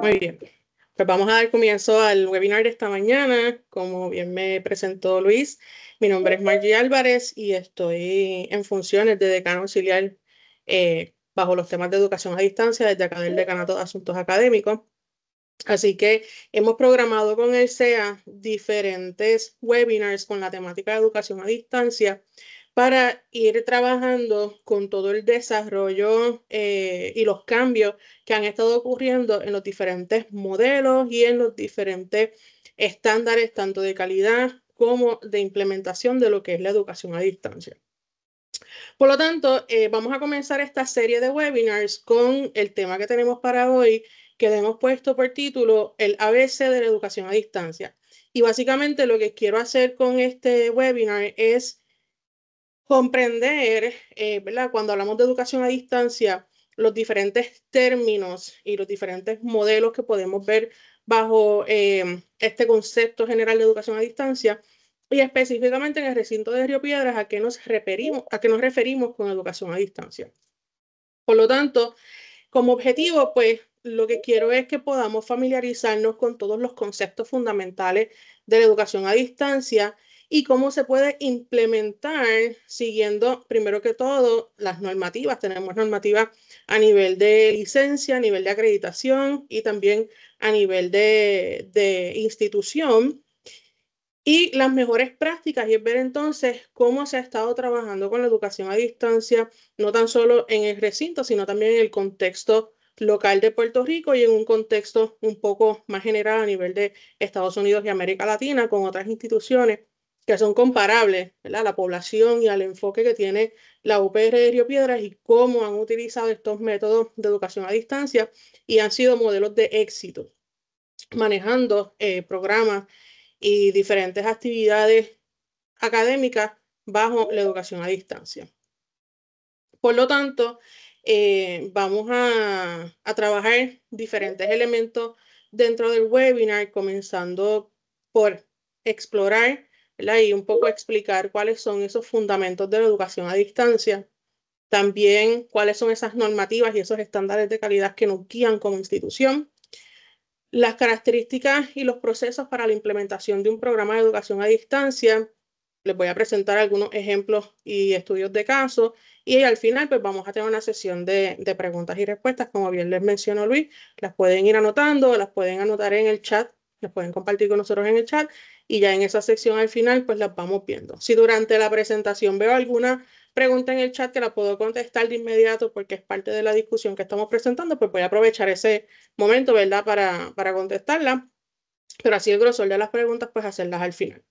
Muy bien, pues vamos a dar comienzo al webinar de esta mañana. Como bien me presentó Luis, mi nombre es Margie Álvarez y estoy en funciones de decano auxiliar bajo los temas de educación a distancia desde acá del Decanato de Asuntos Académicos. Así que hemos programado con el SEA diferentes webinars con la temática de educación a distancia para ir trabajando con todo el desarrollo y los cambios que han estado ocurriendo en los diferentes modelos y en los diferentes estándares, tanto de calidad como de implementación de lo que es la educación a distancia. Por lo tanto, vamos a comenzar esta serie de webinars con el tema que tenemos para hoy, que le hemos puesto por título el ABC de la educación a distancia. Y básicamente lo que quiero hacer con este webinar es comprender, ¿verdad? Cuando hablamos de educación a distancia, los diferentes términos y los diferentes modelos que podemos ver bajo este concepto general de educación a distancia y específicamente en el recinto de Río Piedras, a qué nos referimos con educación a distancia. Por lo tanto, como objetivo, pues lo que quiero es que podamos familiarizarnos con todos los conceptos fundamentales de la educación a distancia y cómo se puede implementar siguiendo, primero que todo, las normativas. Tenemos normativas a nivel de licencia, a nivel de acreditación y también a nivel de institución. Y las mejores prácticas y es ver entonces cómo se ha estado trabajando con la educación a distancia, no tan solo en el recinto, sino también en el contexto local de Puerto Rico y en un contexto un poco más general a nivel de Estados Unidos y América Latina, con otras instituciones que son comparables, ¿verdad? A la población y al enfoque que tiene la UPR de Río Piedras y cómo han utilizado estos métodos de educación a distancia y han sido modelos de éxito, manejando programas y diferentes actividades académicas bajo la educación a distancia. Por lo tanto, vamos a trabajar diferentes elementos dentro del webinar, comenzando por explorar, ¿verdad? Y un poco explicar cuáles son esos fundamentos de la educación a distancia. También cuáles son esas normativas y esos estándares de calidad que nos guían como institución. Las características y los procesos para la implementación de un programa de educación a distancia. Les voy a presentar algunos ejemplos y estudios de caso y al final pues vamos a tener una sesión de preguntas y respuestas, como bien les mencionó Luis. Las pueden ir anotando, las pueden anotar en el chat, las pueden compartir con nosotros en el chat y ya en esa sección al final pues las vamos viendo. Si durante la presentación veo alguna pregunta en el chat que la puedo contestar de inmediato porque es parte de la discusión que estamos presentando, pues voy a aprovechar ese momento, ¿verdad? Para contestarla, pero así el grosor de las preguntas, pues hacerlas al final.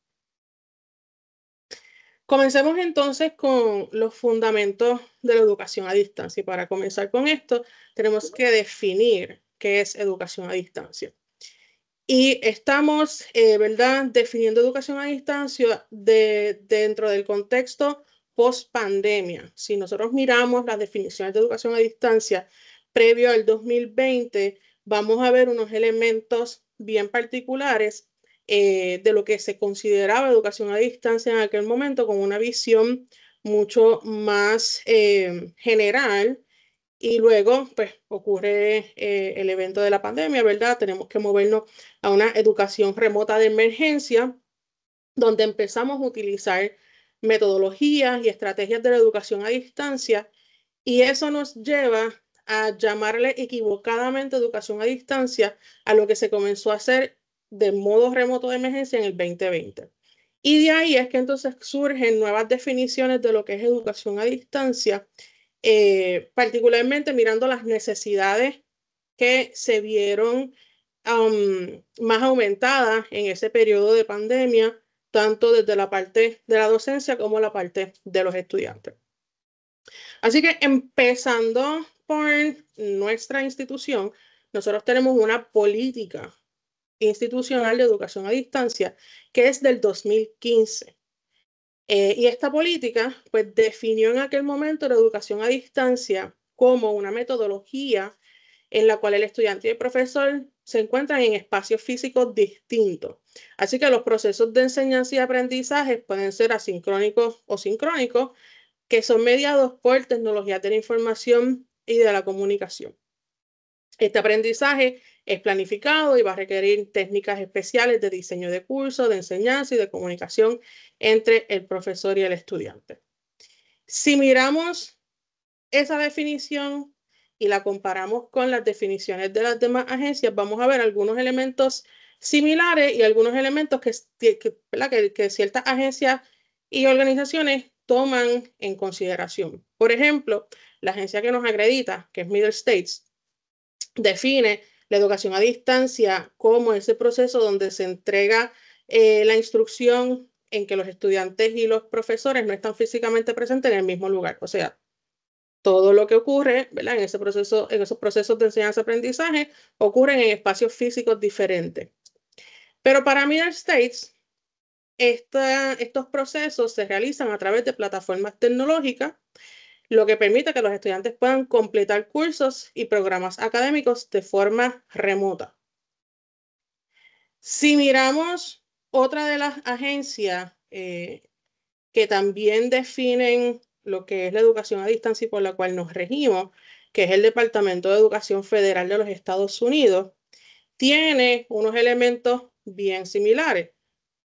Comencemos entonces con los fundamentos de la educación a distancia. Y para comenzar con esto, tenemos que definir qué es educación a distancia. Y estamos, ¿verdad?, definiendo educación a distancia dentro del contexto post-pandemia. Si nosotros miramos las definiciones de educación a distancia previo al 2020, vamos a ver unos elementos bien particulares de lo que se consideraba educación a distancia en aquel momento, con una visión mucho más general. Y luego, pues, ocurre el evento de la pandemia, ¿verdad? Tenemos que movernos a una educación remota de emergencia, donde empezamos a utilizar metodologías y estrategias de la educación a distancia, y eso nos lleva a llamarle equivocadamente educación a distancia a lo que se comenzó a hacer de modo remoto de emergencia en el 2020. Y de ahí es que entonces surgen nuevas definiciones de lo que es educación a distancia, particularmente mirando las necesidades que se vieron más aumentadas en ese periodo de pandemia, tanto desde la parte de la docencia como la parte de los estudiantes. Así que empezando por nuestra institución, nosotros tenemos una política institucional de educación a distancia que es del 2015. Y esta política, pues, definió en aquel momento la educación a distancia como una metodología en la cual el estudiante y el profesor se encuentran en espacios físicos distintos. Así que los procesos de enseñanza y aprendizaje pueden ser asincrónicos o sincrónicos, que son mediados por tecnologías de la información y de la comunicación. Este aprendizaje es planificado y va a requerir técnicas especiales de diseño de curso, de enseñanza y de comunicación entre el profesor y el estudiante. Si miramos esa definición y la comparamos con las definiciones de las demás agencias, vamos a ver algunos elementos similares y algunos elementos que ciertas agencias y organizaciones toman en consideración. Por ejemplo, la agencia que nos acredita, que es Middle States, define la educación a distancia como ese proceso donde se entrega la instrucción en que los estudiantes y los profesores no están físicamente presentes en el mismo lugar. O sea, todo lo que ocurre, ¿verdad? En esos procesos de enseñanza-aprendizaje ocurren en espacios físicos diferentes. Pero para Middle States, estos procesos se realizan a través de plataformas tecnológicas, lo que permite que los estudiantes puedan completar cursos y programas académicos de forma remota. Si miramos otra de las agencias que también definen lo que es la educación a distancia y por la cual nos regimos, que es el Departamento de Educación Federal de los Estados Unidos, tiene unos elementos bien similares.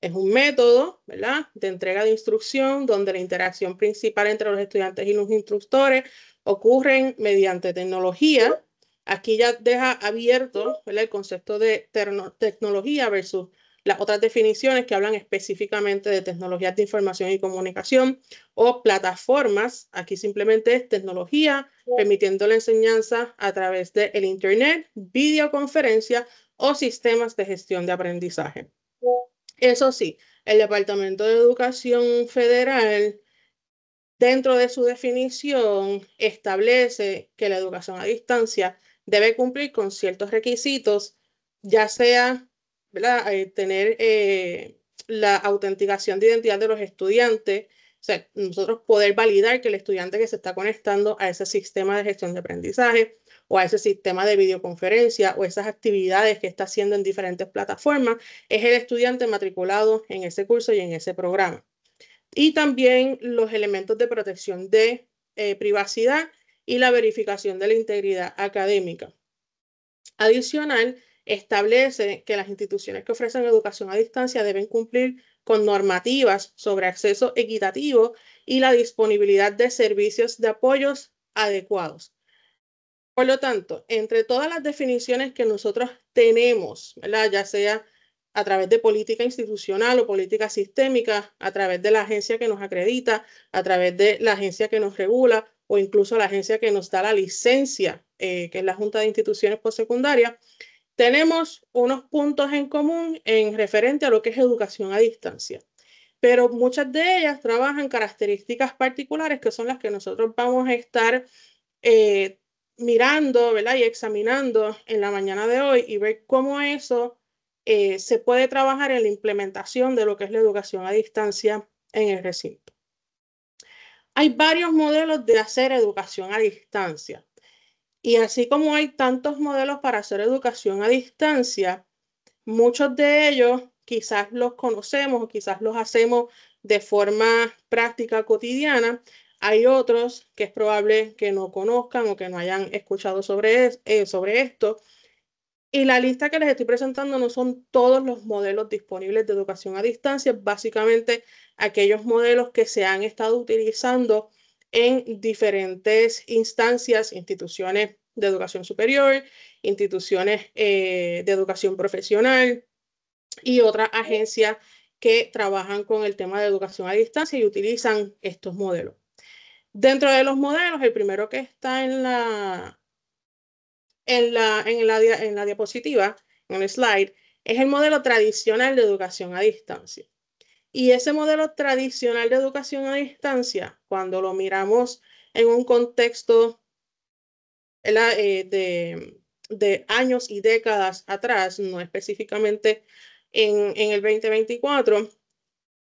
Es un método, ¿verdad?, de entrega de instrucción donde la interacción principal entre los estudiantes y los instructores ocurren mediante tecnología. Aquí ya deja abierto, ¿verdad?, el concepto de tecnología versus las otras definiciones que hablan específicamente de tecnologías de información y comunicación o plataformas. Aquí simplemente es tecnología, permitiendo la enseñanza a través del Internet, videoconferencia o sistemas de gestión de aprendizaje. Eso sí, el Departamento de Educación Federal, dentro de su definición, establece que la educación a distancia debe cumplir con ciertos requisitos, ya sea, ¿verdad?, tener la autenticación de identidad de los estudiantes, o sea, nosotros poder validar que el estudiante que se está conectando a ese sistema de gestión de aprendizaje o a ese sistema de videoconferencia o esas actividades que está haciendo en diferentes plataformas es el estudiante matriculado en ese curso y en ese programa. Y también los elementos de protección de privacidad y la verificación de la integridad académica. Adicional, establece que las instituciones que ofrecen educación a distancia deben cumplir con normativas sobre acceso equitativo y la disponibilidad de servicios de apoyos adecuados. Por lo tanto, entre todas las definiciones que nosotros tenemos, ¿verdad?, ya sea a través de política institucional o política sistémica, a través de la agencia que nos acredita, a través de la agencia que nos regula o incluso la agencia que nos da la licencia, que es la Junta de Instituciones Postsecundarias, tenemos unos puntos en común en referente a lo que es educación a distancia. Pero muchas de ellas trabajan características particulares que son las que nosotros vamos a estar mirando, ¿verdad?, y examinando en la mañana de hoy y ver cómo eso se puede trabajar en la implementación de lo que es la educación a distancia en el recinto. Hay varios modelos de hacer educación a distancia y así como hay tantos modelos para hacer educación a distancia, muchos de ellos quizás los conocemos o quizás los hacemos de forma práctica cotidiana. Hay otros que es probable que no conozcan o que no hayan escuchado sobre esto. Y la lista que les estoy presentando no son todos los modelos disponibles de educación a distancia, básicamente aquellos modelos que se han estado utilizando en diferentes instancias, instituciones de educación superior, instituciones de educación profesional y otras agencias que trabajan con el tema de educación a distancia y utilizan estos modelos. Dentro de los modelos, el primero que está en la diapositiva, en el slide, es el modelo tradicional de educación a distancia. Y ese modelo tradicional de educación a distancia, cuando lo miramos en un contexto de años y décadas atrás, no específicamente en el 2024,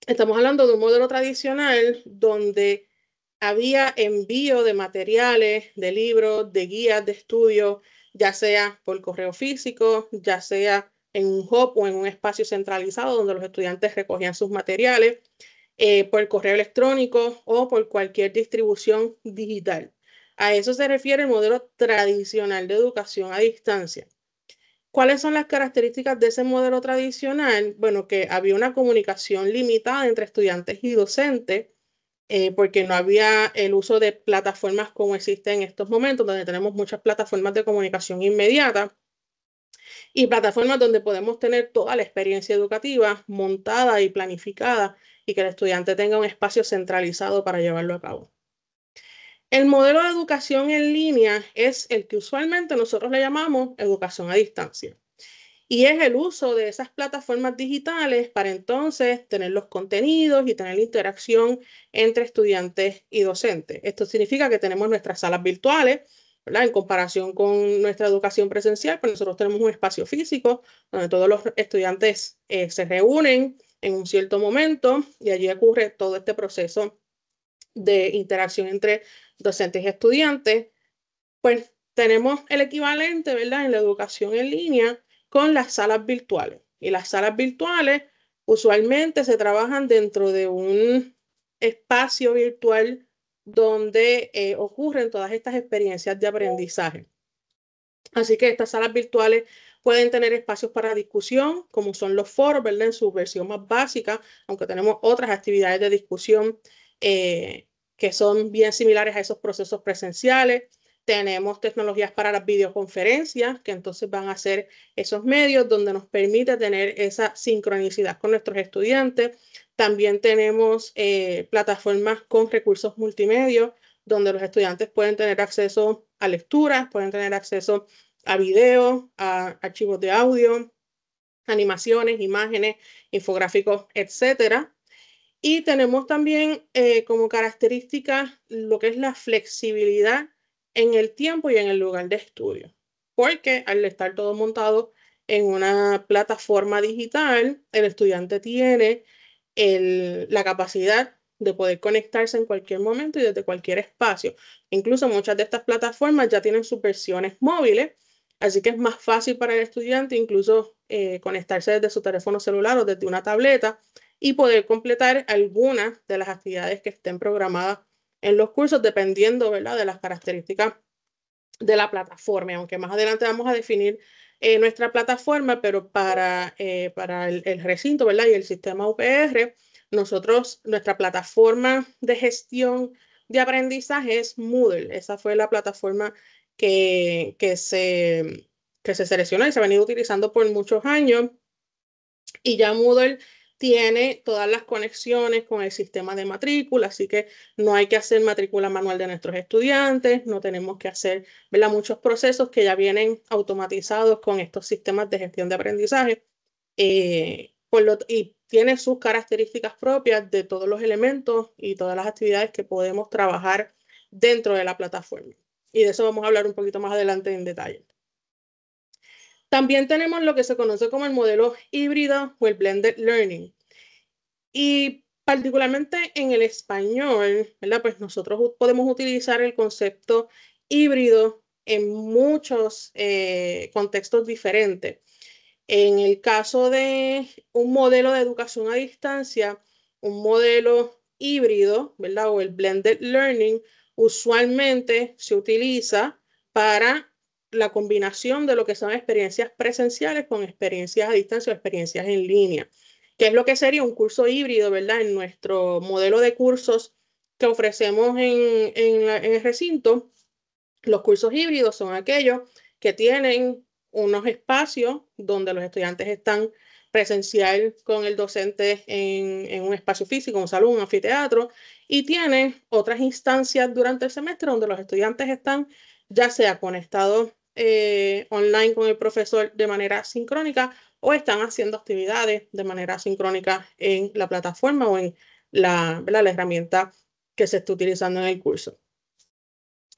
estamos hablando de un modelo tradicional donde había envío de materiales, de libros, de guías de estudio, ya sea por correo físico, ya sea en un hub o en un espacio centralizado donde los estudiantes recogían sus materiales, por correo electrónico o por cualquier distribución digital. A eso se refiere el modelo tradicional de educación a distancia. ¿Cuáles son las características de ese modelo tradicional? Bueno, que había una comunicación limitada entre estudiantes y docentes, porque no había el uso de plataformas como existe en estos momentos, donde tenemos muchas plataformas de comunicación inmediata y plataformas donde podemos tener toda la experiencia educativa montada y planificada y que el estudiante tenga un espacio centralizado para llevarlo a cabo. El modelo de educación en línea es el que usualmente nosotros le llamamos educación a distancia. Y es el uso de esas plataformas digitales para entonces tener los contenidos y tener la interacción entre estudiantes y docentes. Esto significa que tenemos nuestras salas virtuales, ¿verdad? En comparación con nuestra educación presencial, pues nosotros tenemos un espacio físico donde todos los estudiantes se reúnen en un cierto momento y allí ocurre todo este proceso de interacción entre docentes y estudiantes. Pues tenemos el equivalente, ¿verdad? En la educación en línea con las salas virtuales. Y las salas virtuales usualmente se trabajan dentro de un espacio virtual donde ocurren todas estas experiencias de aprendizaje. Así que estas salas virtuales pueden tener espacios para discusión, como son los foros, ¿verdad? En su versión más básica, aunque tenemos otras actividades de discusión que son bien similares a esos procesos presenciales. Tenemos tecnologías para las videoconferencias, que entonces van a ser esos medios donde nos permite tener esa sincronicidad con nuestros estudiantes. También tenemos plataformas con recursos multimedia, donde los estudiantes pueden tener acceso a lecturas, pueden tener acceso a videos, a archivos de audio, animaciones, imágenes, infográficos, etcétera. Y tenemos también como característica lo que es la flexibilidad en el tiempo y en el lugar de estudio, porque al estar todo montado en una plataforma digital, el estudiante tiene la capacidad de poder conectarse en cualquier momento y desde cualquier espacio. Incluso muchas de estas plataformas ya tienen sus versiones móviles, así que es más fácil para el estudiante incluso conectarse desde su teléfono celular o desde una tableta y poder completar algunas de las actividades que estén programadas en los cursos, dependiendo, ¿verdad?, de las características de la plataforma. Aunque más adelante vamos a definir nuestra plataforma, pero para el recinto, ¿verdad?, y el sistema UPR, nuestra plataforma de gestión de aprendizaje es Moodle. Esa fue la plataforma que se seleccionó y se ha venido utilizando por muchos años. Y ya Moodle tiene todas las conexiones con el sistema de matrícula, así que no hay que hacer matrícula manual de nuestros estudiantes, no tenemos que hacer, ¿verdad?, muchos procesos que ya vienen automatizados con estos sistemas de gestión de aprendizaje. Y tiene sus características propias de todos los elementos y todas las actividades que podemos trabajar dentro de la plataforma. Y de eso vamos a hablar un poquito más adelante en detalle. También tenemos lo que se conoce como el modelo híbrido o el blended learning. Y particularmente en el español, ¿verdad?, pues nosotros podemos utilizar el concepto híbrido en muchos contextos diferentes. En el caso de un modelo de educación a distancia, un modelo híbrido, ¿verdad?, o el blended learning, usualmente se utiliza para la combinación de lo que son experiencias presenciales con experiencias a distancia o experiencias en línea, que es lo que sería un curso híbrido, ¿verdad? En nuestro modelo de cursos que ofrecemos en el recinto, los cursos híbridos son aquellos que tienen unos espacios donde los estudiantes están presencial con el docente en un espacio físico, un salón, un anfiteatro, y tienen otras instancias durante el semestre donde los estudiantes están ya sea conectados online con el profesor de manera sincrónica o están haciendo actividades de manera sincrónica en la plataforma o en la herramienta que se está utilizando en el curso.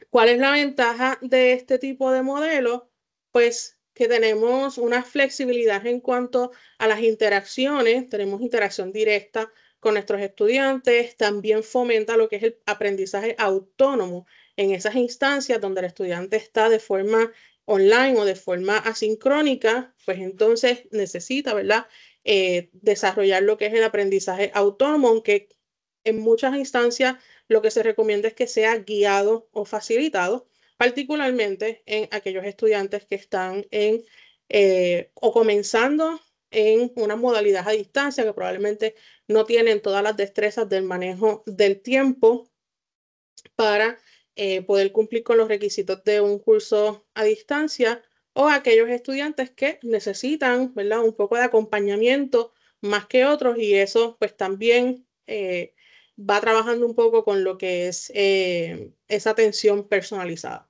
¿Cuál es la ventaja de este tipo de modelo? Pues que tenemos una flexibilidad en cuanto a las interacciones, tenemos interacción directa con nuestros estudiantes, también fomenta lo que es el aprendizaje autónomo en esas instancias donde el estudiante está de forma online o de forma asincrónica, pues entonces necesita, ¿verdad?, desarrollar lo que es el aprendizaje autónomo, aunque en muchas instancias lo que se recomienda es que sea guiado o facilitado, particularmente en aquellos estudiantes que están en o comenzando en una modalidad a distancia que probablemente no tienen todas las destrezas del manejo del tiempo para poder cumplir con los requisitos de un curso a distancia, o aquellos estudiantes que necesitan, ¿verdad?, un poco de acompañamiento más que otros, y eso pues también va trabajando un poco con lo que es esa atención personalizada.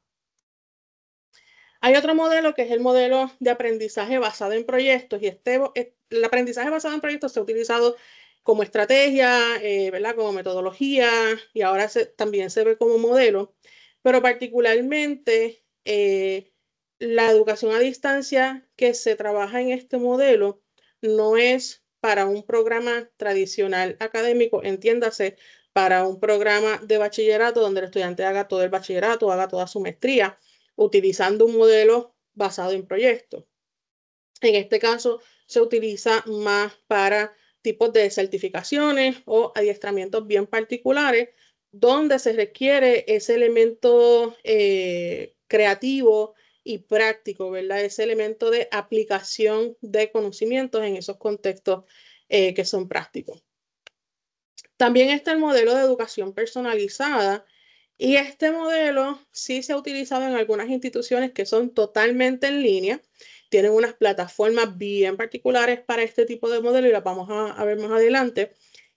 Hay otro modelo que es el modelo de aprendizaje basado en proyectos, y el aprendizaje basado en proyectos se ha utilizado como estrategia, ¿verdad?, como metodología, y ahora también se ve como modelo, pero particularmente la educación a distancia que se trabaja en este modelo no es para un programa tradicional académico, entiéndase, para un programa de bachillerato donde el estudiante haga todo el bachillerato, haga toda su maestría, utilizando un modelo basado en proyectos. En este caso, se utiliza más para tipos de certificaciones o adiestramientos bien particulares, donde se requiere ese elemento creativo y práctico, ¿verdad? Ese elemento de aplicación de conocimientos en esos contextos que son prácticos. También está el modelo de educación personalizada, y este modelo sí se ha utilizado en algunas instituciones que son totalmente en línea. Tienen unas plataformas bien particulares para este tipo de modelo y las vamos a ver más adelante.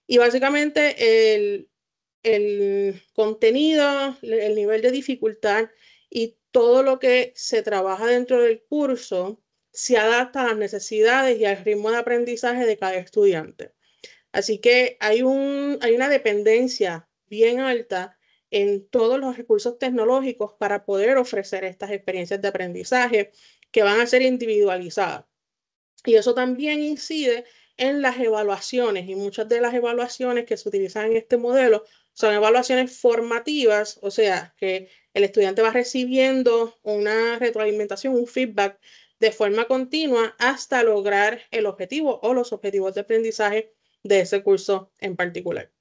Y básicamente el contenido, el nivel de dificultad y todo lo que se trabaja dentro del curso se adapta a las necesidades y al ritmo de aprendizaje de cada estudiante. Así que hay una dependencia bien alta en todos los recursos tecnológicos para poder ofrecer estas experiencias de aprendizaje que van a ser individualizadas. Y eso también incide en las evaluaciones, y muchas de las evaluaciones que se utilizan en este modelo son evaluaciones formativas, o sea, que el estudiante va recibiendo una retroalimentación, un feedback de forma continua hasta lograr el objetivo o los objetivos de aprendizaje de ese curso en particular.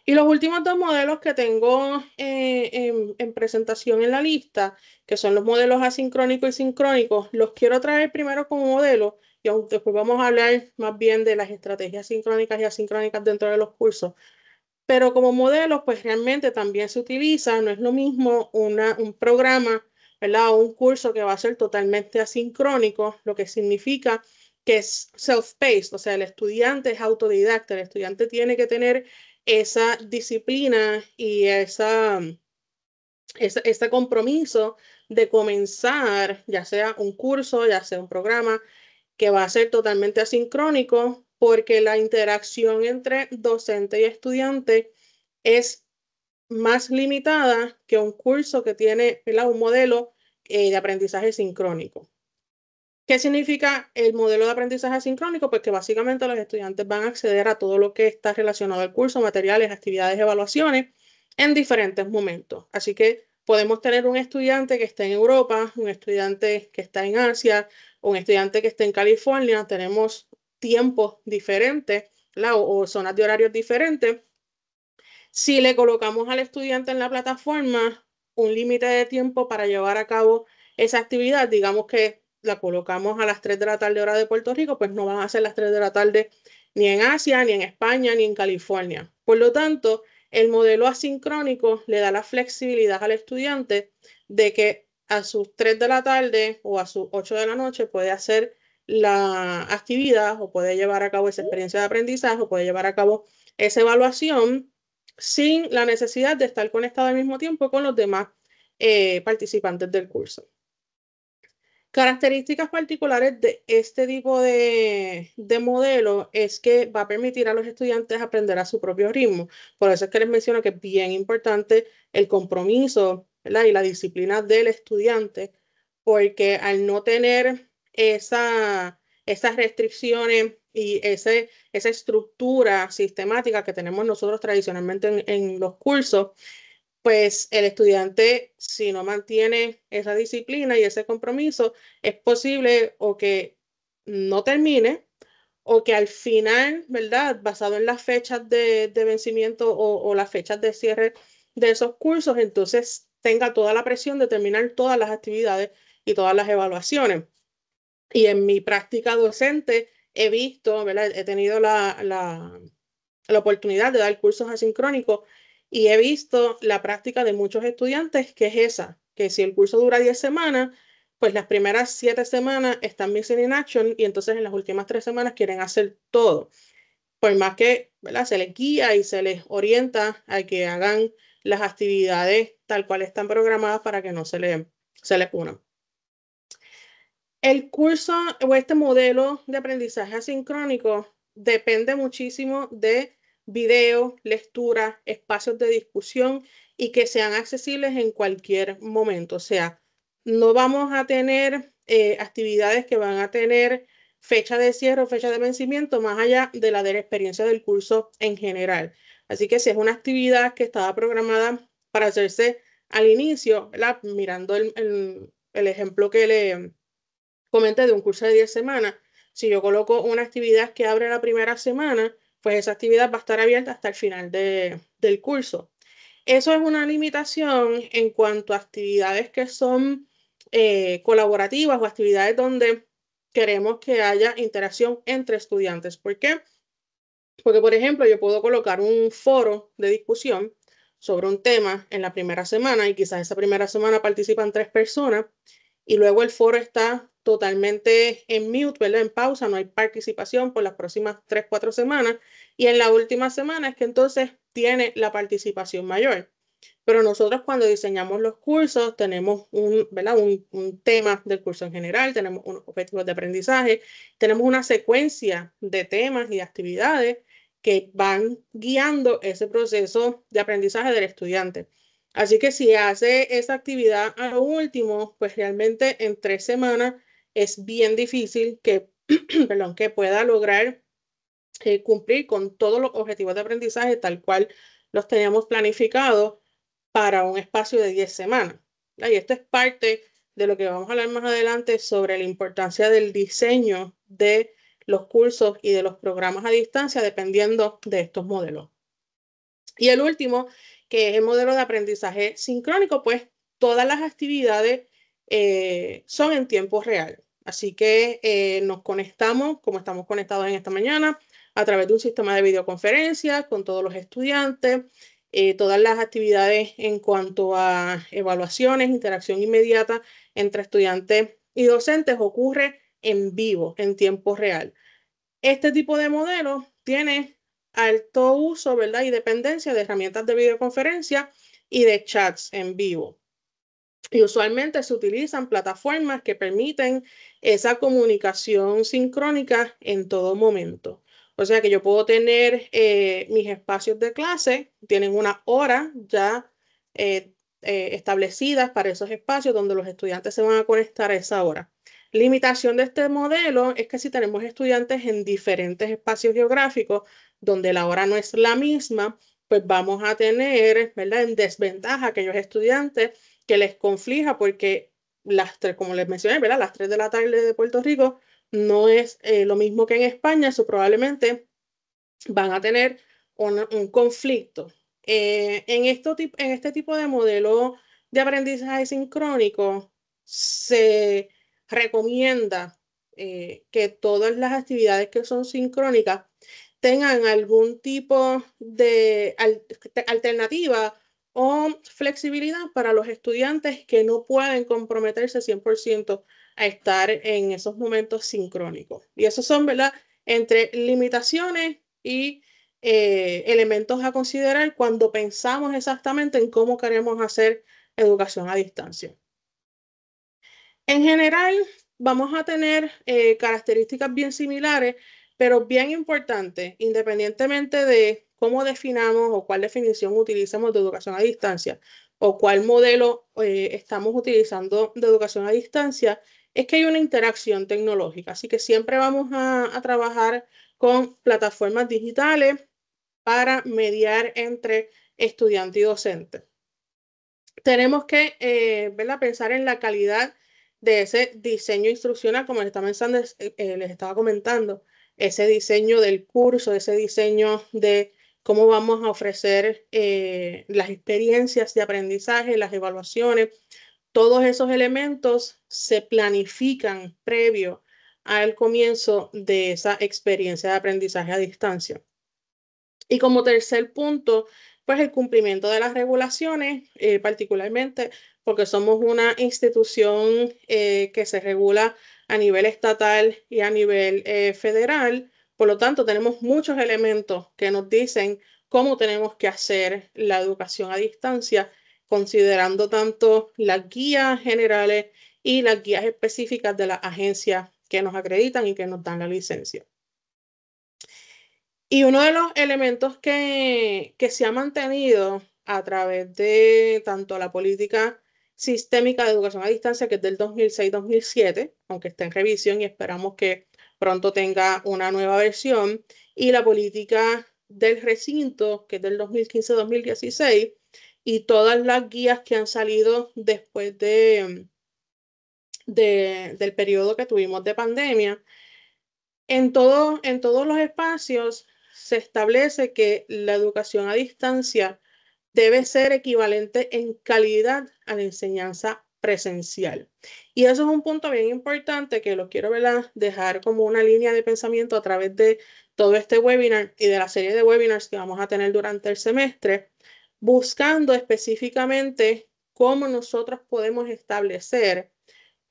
Y los últimos dos modelos que tengo en presentación en la lista, que son los modelos asincrónicos y sincrónicos, los quiero traer primero como modelo, y después vamos a hablar más bien de las estrategias sincrónicas y asincrónicas dentro de los cursos. Pero como modelo, pues realmente también se utiliza, no es lo mismo un programa, ¿verdad?, o un curso que va a ser totalmente asincrónico, lo que significa que es self-paced, o sea, el estudiante es autodidacta, el estudiante tiene que tener esa disciplina y ese compromiso de comenzar, ya sea un curso, ya sea un programa, que va a ser totalmente asincrónico, porque la interacción entre docente y estudiante es más limitada que un curso que tiene, ¿verdad?, un modelo de aprendizaje sincrónico. ¿Qué significa el modelo de aprendizaje asincrónico? Pues que básicamente los estudiantes van a acceder a todo lo que está relacionado al curso, materiales, actividades, evaluaciones, en diferentes momentos. Así que podemos tener un estudiante que está en Europa, un estudiante que está en Asia, un estudiante que está en California. Tenemos tiempos diferentes, ¿verdad?, o zonas de horarios diferentes. Si le colocamos al estudiante en la plataforma un límite de tiempo para llevar a cabo esa actividad, digamos que la colocamos a las 3 de la tarde hora de Puerto Rico, pues no van a ser las 3 de la tarde ni en Asia, ni en España, ni en California. Por lo tanto, el modelo asincrónico le da la flexibilidad al estudiante de que a sus 3 de la tarde o a sus 8 de la noche puede hacer la actividad, o puede llevar a cabo esa experiencia de aprendizaje, o puede llevar a cabo esa evaluación sin la necesidad de estar conectado al mismo tiempo con los demás participantes del curso. Características particulares de este tipo de modelo es que va a permitir a los estudiantes aprender a su propio ritmo. Por eso es que les menciono que es bien importante el compromiso, ¿verdad?, y la disciplina del estudiante, porque al no tener esas restricciones y esa estructura sistemática que tenemos nosotros tradicionalmente en los cursos, pues el estudiante, si no mantiene esa disciplina y ese compromiso, es posible o que no termine, o que al final, ¿verdad?, basado en las fechas de vencimiento o las fechas de cierre de esos cursos, entonces tenga toda la presión de terminar todas las actividades y todas las evaluaciones. Y en mi práctica docente he visto, ¿verdad? He tenido la oportunidad de dar cursos asincrónicos y he visto la práctica de muchos estudiantes que es esa, que si el curso dura 10 semanas, pues las primeras 7 semanas están missing in action y entonces en las últimas 3 semanas quieren hacer todo. Por más que, ¿verdad? Se les guía y se les orienta a que hagan las actividades tal cual están programadas para que no se les unan. El curso o este modelo de aprendizaje asincrónico depende muchísimo de video, lectura, espacios de discusión y que sean accesibles en cualquier momento. O sea, no vamos a tener actividades que van a tener fecha de cierre o fecha de vencimiento más allá de la experiencia del curso en general. Así que si es una actividad que estaba programada para hacerse al inicio, ¿verdad? Mirando el ejemplo que le comenté de un curso de 10 semanas, si yo coloco una actividad que abre la primera semana, pues esa actividad va a estar abierta hasta el final del curso. Eso es una limitación en cuanto a actividades que son colaborativas o actividades donde queremos que haya interacción entre estudiantes. ¿Por qué? Porque, por ejemplo, yo puedo colocar un foro de discusión sobre un tema en la primera semana y quizás esa primera semana participan 3 personas y luego el foro está totalmente en mute, ¿verdad? En pausa, no hay participación por las próximas 3, 4 semanas y en la última semana es que entonces tiene la participación mayor. Pero nosotros cuando diseñamos los cursos tenemos ¿verdad? Un tema del curso en general, tenemos unos objetivos de aprendizaje, tenemos una secuencia de temas y actividades que van guiando ese proceso de aprendizaje del estudiante. Así que si hace esa actividad a lo último, pues realmente en 3 semanas es bien difícil que, perdón, que pueda lograr cumplir con todos los objetivos de aprendizaje tal cual los teníamos planificados para un espacio de 10 semanas. Y esto es parte de lo que vamos a hablar más adelante sobre la importancia del diseño de los cursos y de los programas a distancia dependiendo de estos modelos. Y el último, que es el modelo de aprendizaje sincrónico, pues todas las actividades son en tiempo real. Así que nos conectamos, como estamos conectados en esta mañana, a través de un sistema de videoconferencia con todos los estudiantes. Todas las actividades en cuanto a evaluaciones, interacción inmediata entre estudiantes y docentes ocurre en vivo, en tiempo real. Este tipo de modelo tiene alto uso, ¿verdad? Y dependencia de herramientas de videoconferencia y de chats en vivo. Y usualmente se utilizan plataformas que permiten esa comunicación sincrónica en todo momento. O sea que yo puedo tener mis espacios de clase, tienen una hora ya establecidas para esos espacios donde los estudiantes se van a conectar a esa hora. Limitación de este modelo es que si tenemos estudiantes en diferentes espacios geográficos donde la hora no es la misma, pues vamos a tener, ¿verdad? En desventaja aquellos estudiantes que les conflija porque las 3, como les mencioné, ¿verdad? Las 3 de la tarde de Puerto Rico no es lo mismo que en España, eso probablemente van a tener un conflicto. En este tipo de modelo de aprendizaje sincrónico se recomienda que todas las actividades que son sincrónicas tengan algún tipo de alternativa o flexibilidad para los estudiantes que no pueden comprometerse 100% a estar en esos momentos sincrónicos. Y esos son, ¿verdad? Entre limitaciones y elementos a considerar cuando pensamos exactamente en cómo queremos hacer educación a distancia. En general, vamos a tener características bien similares, pero bien importantes, independientemente de cómo definamos o cuál definición utilizamos de educación a distancia o cuál modelo estamos utilizando de educación a distancia, es que hay una interacción tecnológica. Así que siempre vamos a trabajar con plataformas digitales para mediar entre estudiante y docente. Tenemos que ¿verdad? Pensar en la calidad de ese diseño instruccional, como les estaba comentando, ese diseño del curso, ese diseño de cómo vamos a ofrecer las experiencias de aprendizaje, las evaluaciones, todos esos elementos se planifican previo al comienzo de esa experiencia de aprendizaje a distancia. Y como tercer punto, pues el cumplimiento de las regulaciones, particularmente porque somos una institución que se regula a nivel estatal y a nivel federal. Por lo tanto, tenemos muchos elementos que nos dicen cómo tenemos que hacer la educación a distancia, considerando tanto las guías generales y las guías específicas de las agencias que nos acreditan y que nos dan la licencia. Y uno de los elementos que se ha mantenido a través de tanto la política sistémica de educación a distancia, que es del 2006-2007, aunque está en revisión y esperamos que pronto tenga una nueva versión, y la política del recinto, que es del 2015-2016, y todas las guías que han salido después del periodo que tuvimos de pandemia. En todos los espacios se establece que la educación a distancia debe ser equivalente en calidad a la enseñanza presencial. Y eso es un punto bien importante que lo quiero, ¿verdad?, dejar como una línea de pensamiento a través de todo este webinar y de la serie de webinars que vamos a tener durante el semestre, buscando específicamente cómo nosotros podemos establecer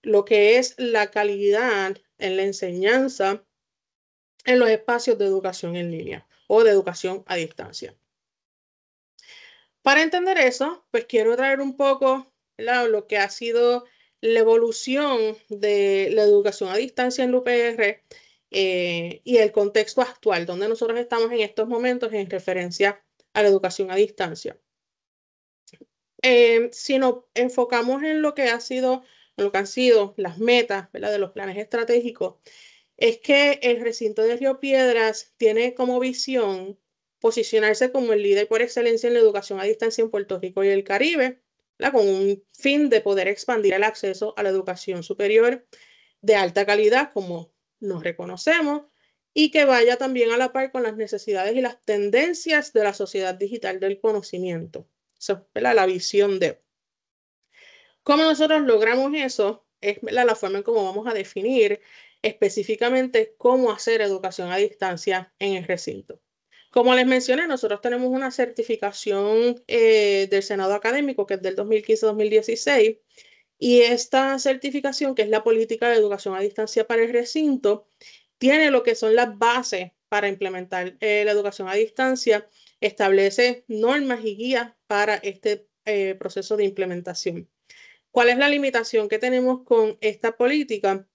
lo que es la calidad en la enseñanza en los espacios de educación en línea o de educación a distancia. Para entender eso, pues quiero traer un poco lo que ha sido la evolución de la educación a distancia en la UPR y el contexto actual, donde nosotros estamos en estos momentos en referencia a la educación a distancia. Si nos enfocamos en lo que han sido las metas, ¿verdad?, de los planes estratégicos, es que el recinto de Río Piedras tiene como visión posicionarse como el líder por excelencia en la educación a distancia en Puerto Rico y el Caribe, ¿verdad?, con un fin de poder expandir el acceso a la educación superior de alta calidad, como nos reconocemos, y que vaya también a la par con las necesidades y las tendencias de la sociedad digital del conocimiento. Esa es la visión de... ¿Cómo nosotros logramos eso? Es la forma en cómo vamos a definir específicamente cómo hacer educación a distancia en el recinto. Como les mencioné, nosotros tenemos una certificación del Senado Académico que es del 2015-2016 y esta certificación, que es la política de educación a distancia para el recinto, tiene lo que son las bases para implementar la educación a distancia, establece normas y guías para este proceso de implementación. ¿Cuál es la limitación que tenemos con esta política?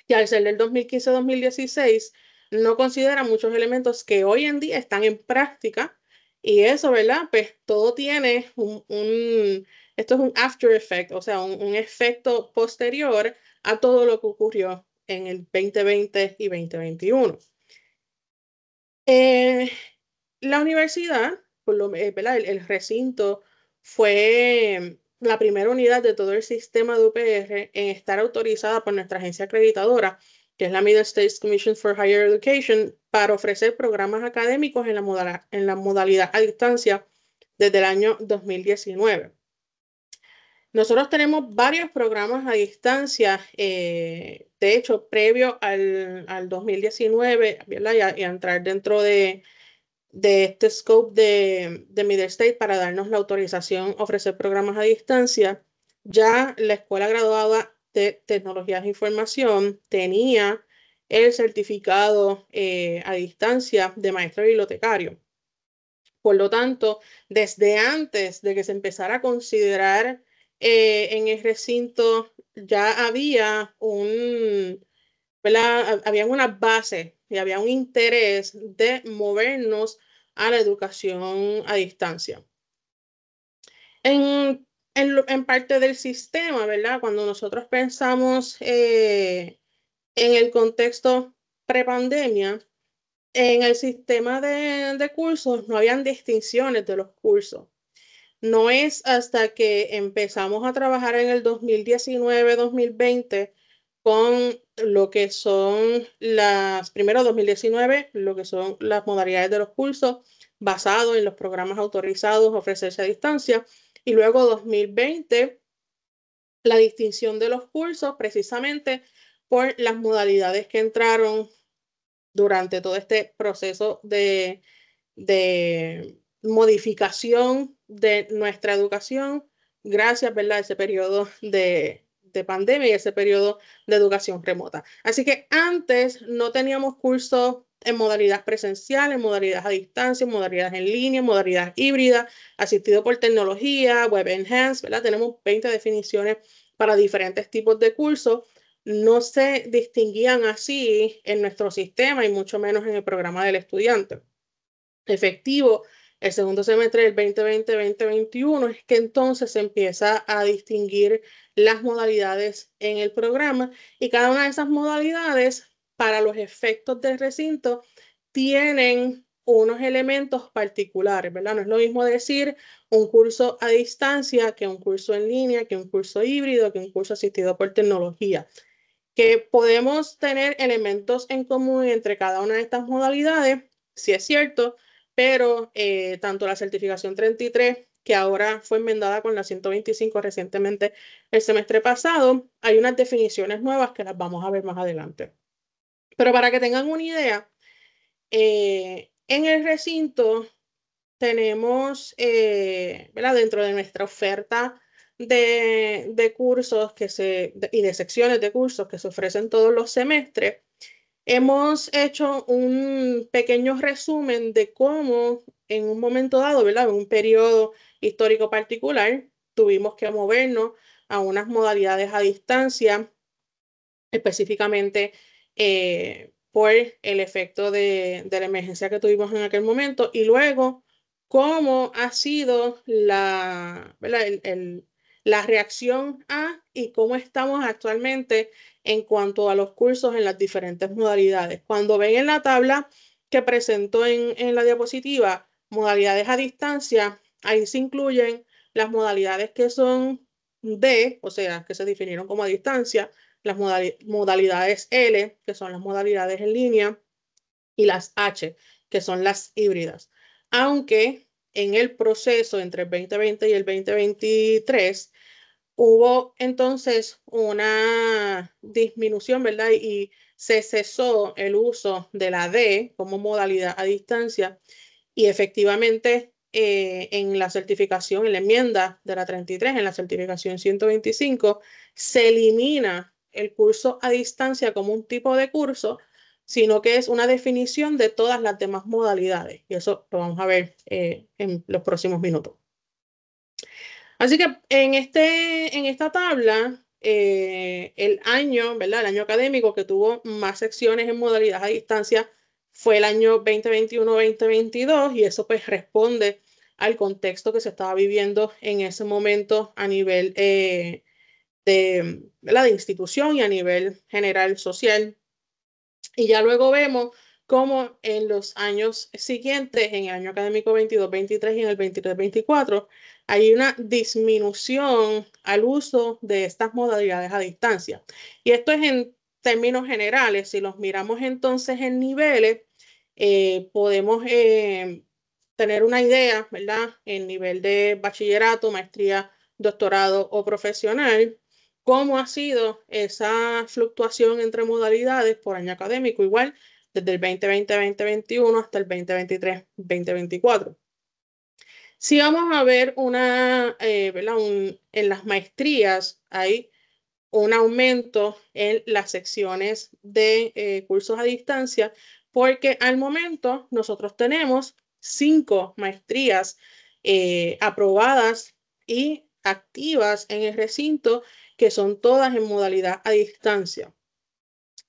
Que al ser del 2015-2016 no considera muchos elementos que hoy en día están en práctica y eso, ¿verdad? Pues todo tiene esto es un after effect, o sea, un efecto posterior a todo lo que ocurrió en el 2020 y 2021. La universidad, ¿verdad? El recinto fue la primera unidad de todo el sistema de UPR en estar autorizada por nuestra agencia acreditadora, que es la Middle States Commission for Higher Education, para ofrecer programas académicos en la modalidad a distancia desde el año 2019. Nosotros tenemos varios programas a distancia, de hecho, previo al 2019, ¿verdad? Y a entrar dentro de este scope de Middle State para darnos la autorización a ofrecer programas a distancia, ya la Escuela Graduada de Tecnologías de Información tenía el certificado a distancia de maestro bibliotecario. Por lo tanto, desde antes de que se empezara a considerar en el recinto, ya había había una base y había un interés de movernos a la educación a distancia. En parte del sistema, ¿verdad? Cuando nosotros pensamos en el contexto prepandemia, en el sistema de cursos no habían distinciones de los cursos. No es hasta que empezamos a trabajar en el 2019-2020 con lo que son primero 2019, lo que son las modalidades de los cursos basados en los programas autorizados a ofrecerse a distancia, y luego 2020 la distinción de los cursos precisamente por las modalidades que entraron durante todo este proceso de modificación de nuestra educación gracias, ¿verdad?, a ese periodo de pandemia y ese periodo de educación remota. Así que antes no teníamos cursos en modalidad presencial, en modalidad a distancia, en modalidad en línea, en modalidad híbrida, asistido por tecnología, web enhanced, ¿verdad? Tenemos 20 definiciones para diferentes tipos de cursos. No se distinguían así en nuestro sistema y mucho menos en el programa del estudiante. Efectivo el segundo semestre del 2020-2021 es que entonces se empieza a distinguir las modalidades en el programa y cada una de esas modalidades para los efectos del recinto tienen unos elementos particulares, ¿verdad? No es lo mismo decir un curso a distancia que un curso en línea, que un curso híbrido, que un curso asistido por tecnología. Que podemos tener elementos en común entre cada una de estas modalidades, sí es cierto, pero tanto la certificación 33, que ahora fue enmendada con la 125 recientemente el semestre pasado, hay unas definiciones nuevas que las vamos a ver más adelante. Pero para que tengan una idea, en el recinto tenemos, ¿verdad?, dentro de nuestra oferta de cursos y de secciones de cursos que se ofrecen todos los semestres, hemos hecho un pequeño resumen de cómo en un momento dado, ¿verdad?, en un periodo histórico particular, tuvimos que movernos a unas modalidades a distancia, específicamente por el efecto de la emergencia que tuvimos en aquel momento y luego cómo ha sido la reacción a y cómo estamos actualmente en cuanto a los cursos en las diferentes modalidades. Cuando ven en la tabla que presentó en la diapositiva, modalidades a distancia, ahí se incluyen las modalidades que son D, o sea, que se definieron como a distancia, las modalidades L, que son las modalidades en línea, y las H, que son las híbridas. Aunque en el proceso entre el 2020 y el 2023 hubo entonces una disminución, ¿verdad? Y se cesó el uso de la D como modalidad a distancia y efectivamente en la certificación, en la enmienda de la 33, en la certificación 125, se elimina el curso a distancia como un tipo de curso, sino que es una definición de todas las demás modalidades. Y eso lo vamos a ver en los próximos minutos. Así que en esta tabla, el año, ¿verdad? El año académico que tuvo más secciones en modalidad a distancia fue el año 2021-2022 y eso pues responde al contexto que se estaba viviendo en ese momento a nivel ¿verdad?, de institución y a nivel general social. Y ya luego vemos cómo en los años siguientes, en el año académico 22-23 y en el 23-24, hay una disminución al uso de estas modalidades a distancia. Y esto es en términos generales. Si los miramos entonces en niveles, podemos tener una idea, ¿verdad?, en nivel de bachillerato, maestría, doctorado o profesional, cómo ha sido esa fluctuación entre modalidades por año académico, igual desde el 2020-2021 hasta el 2023-2024. Si vamos a ver en las maestrías hay un aumento en las secciones de cursos a distancia, porque al momento nosotros tenemos 5 maestrías aprobadas y activas en el recinto, que son todas en modalidad a distancia.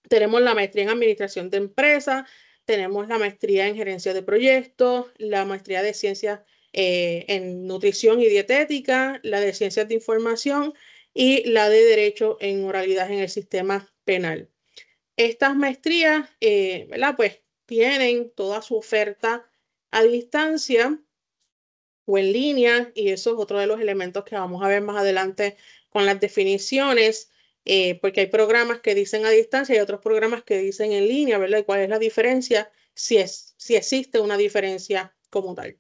Tenemos la maestría en administración de empresas, tenemos la maestría en gerencia de proyectos, la maestría de ciencias en nutrición y dietética, la de ciencias de información y la de derecho en oralidad en el sistema penal. Estas maestrías, ¿verdad?, pues tienen toda su oferta a distancia o en línea, y eso es otro de los elementos que vamos a ver más adelante con las definiciones, porque hay programas que dicen a distancia y otros programas que dicen en línea, ¿verdad? ¿Y cuál es la diferencia? Si existe una diferencia como tal.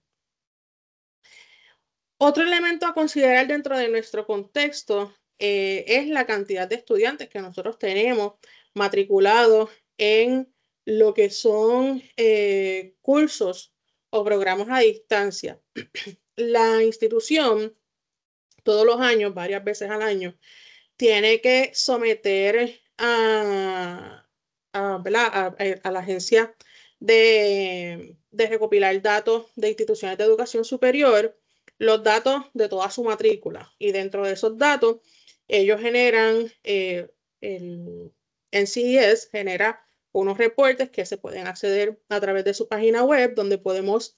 Otro elemento a considerar dentro de nuestro contexto es la cantidad de estudiantes que nosotros tenemos matriculados en lo que son cursos o programas a distancia. La institución, todos los años, varias veces al año, tiene que someter a la agencia de recopilar datos de instituciones de educación superior, los datos de toda su matrícula. Y dentro de esos datos, ellos generan, el NCES genera unos reportes que se pueden acceder a través de su página web, donde podemos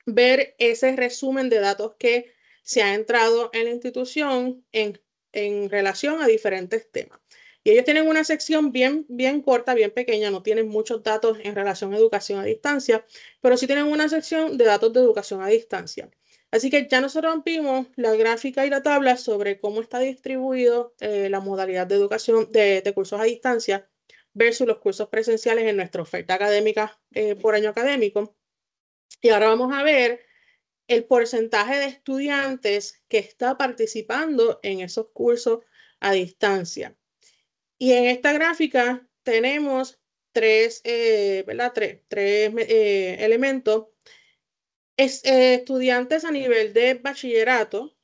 ver ese resumen de datos que se ha entrado en la institución en relación a diferentes temas. Y ellos tienen una sección bien corta, bien pequeña, no tienen muchos datos en relación a educación a distancia, pero sí tienen una sección de datos de educación a distancia. Así que ya nosotros rompimos la gráfica y la tabla sobre cómo está distribuido la modalidad de educación de cursos a distancia versus los cursos presenciales en nuestra oferta académica por año académico. Y ahora vamos a ver el porcentaje de estudiantes que está participando en esos cursos a distancia. Y en esta gráfica tenemos tres elementos. Estudiantes a nivel de bachillerato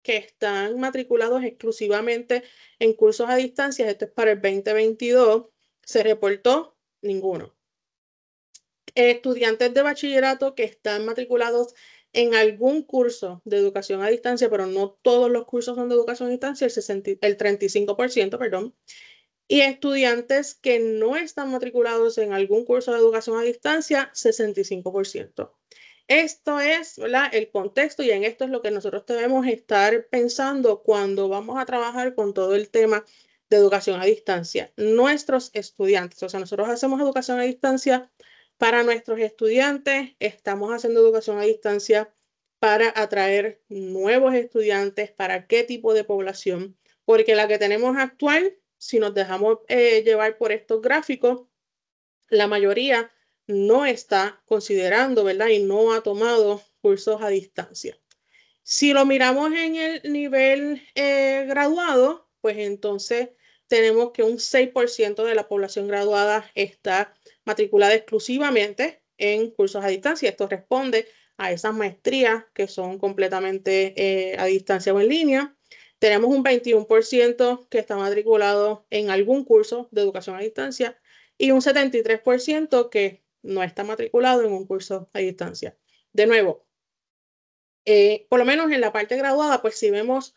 que están matriculados exclusivamente en cursos a distancia. Esto es para el 2022. Se reportó ninguno. Estudiantes de bachillerato que están matriculados en algún curso de educación a distancia, pero no todos los cursos son de educación a distancia, el 35%, perdón. Y estudiantes que no están matriculados en algún curso de educación a distancia, 65%. Esto es, ¿verdad?, el contexto, y en esto es lo que nosotros debemos estar pensando cuando vamos a trabajar con todo el tema de educación a distancia. Nuestros estudiantes, o sea, nosotros hacemos educación a distancia para nuestros estudiantes, estamos haciendo educación a distancia para atraer nuevos estudiantes, para qué tipo de población, porque la que tenemos actual, si nos dejamos llevar por estos gráficos, la mayoría no está considerando, ¿verdad? Y no ha tomado cursos a distancia. Si lo miramos en el nivel graduado, pues entonces tenemos que un 6% de la población graduada está matriculada exclusivamente en cursos a distancia. Esto responde a esas maestrías que son completamente a distancia o en línea. Tenemos un 21% que está matriculado en algún curso de educación a distancia y un 73% que no está matriculado en un curso a distancia. De nuevo, por lo menos en la parte graduada, pues sí vemos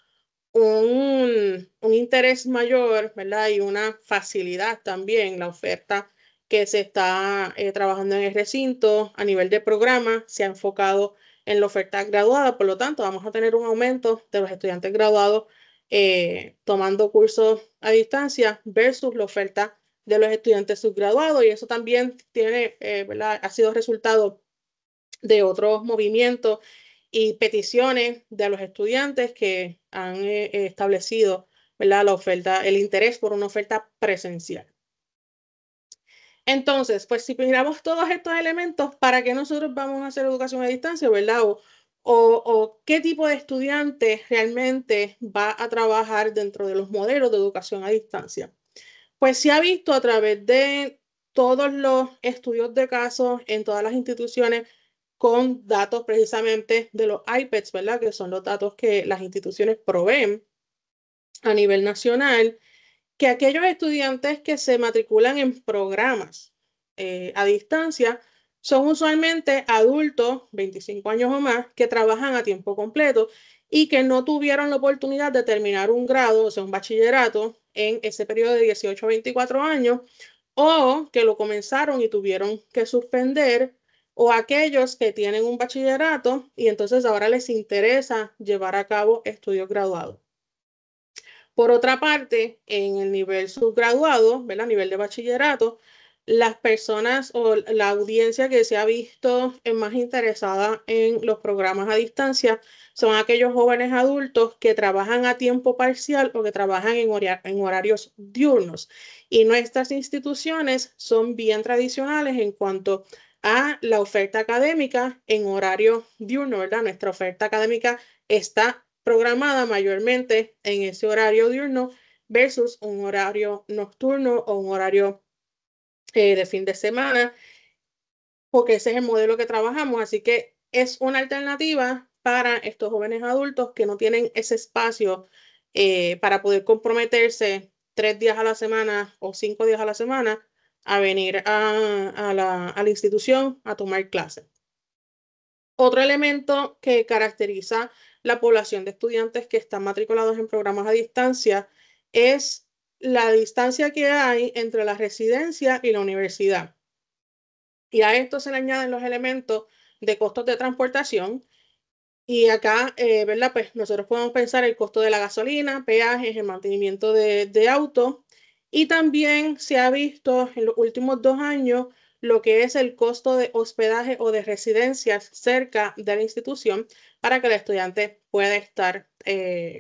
un interés mayor, ¿verdad? Y una facilidad también, la oferta que se está trabajando en el recinto a nivel de programa se ha enfocado en la oferta graduada, por lo tanto vamos a tener un aumento de los estudiantes graduados tomando cursos a distancia versus la oferta de los estudiantes subgraduados, y eso también tiene, ¿verdad?, ha sido resultado de otros movimientos y peticiones de los estudiantes que han establecido, ¿verdad?, la oferta, el interés por una oferta presencial. Entonces, pues si miramos todos estos elementos, ¿para qué nosotros vamos a hacer educación a distancia, verdad? O qué tipo de estudiante realmente va a trabajar dentro de los modelos de educación a distancia. Pues se ha visto a través de todos los estudios de casos en todas las instituciones con datos precisamente de los IPEDS, ¿verdad? Que son los datos que las instituciones proveen a nivel nacional, que aquellos estudiantes que se matriculan en programas a distancia son usualmente adultos, 25 años o más, que trabajan a tiempo completo y que no tuvieron la oportunidad de terminar un grado, o sea, un bachillerato, en ese periodo de 18 a 24 años, o que lo comenzaron y tuvieron que suspender, o aquellos que tienen un bachillerato y entonces ahora les interesa llevar a cabo estudios graduados. Por otra parte, en el nivel subgraduado, ¿verdad?, a nivel de bachillerato, las personas o la audiencia que se ha visto más interesada en los programas a distancia son aquellos jóvenes adultos que trabajan a tiempo parcial o que trabajan en horarios diurnos. Y nuestras instituciones son bien tradicionales en cuanto a la oferta académica en horario diurno, ¿verdad? Nuestra oferta académica está programada mayormente en ese horario diurno versus un horario nocturno o un horario de fin de semana, porque ese es el modelo que trabajamos. Así que es una alternativa para estos jóvenes adultos que no tienen ese espacio para poder comprometerse 3 días a la semana o 5 días a la semana a venir a la institución a tomar clases. Otro elemento que caracteriza la población de estudiantes que están matriculados en programas a distancia es la distancia que hay entre la residencia y la universidad. Y a esto se le añaden los elementos de costos de transportación. Y acá, ¿verdad? Pues nosotros podemos pensar el costo de la gasolina, peajes, el mantenimiento de auto. Y también se ha visto en los últimos 2 años lo que es el costo de hospedaje o de residencias cerca de la institución para que el estudiante pueda estar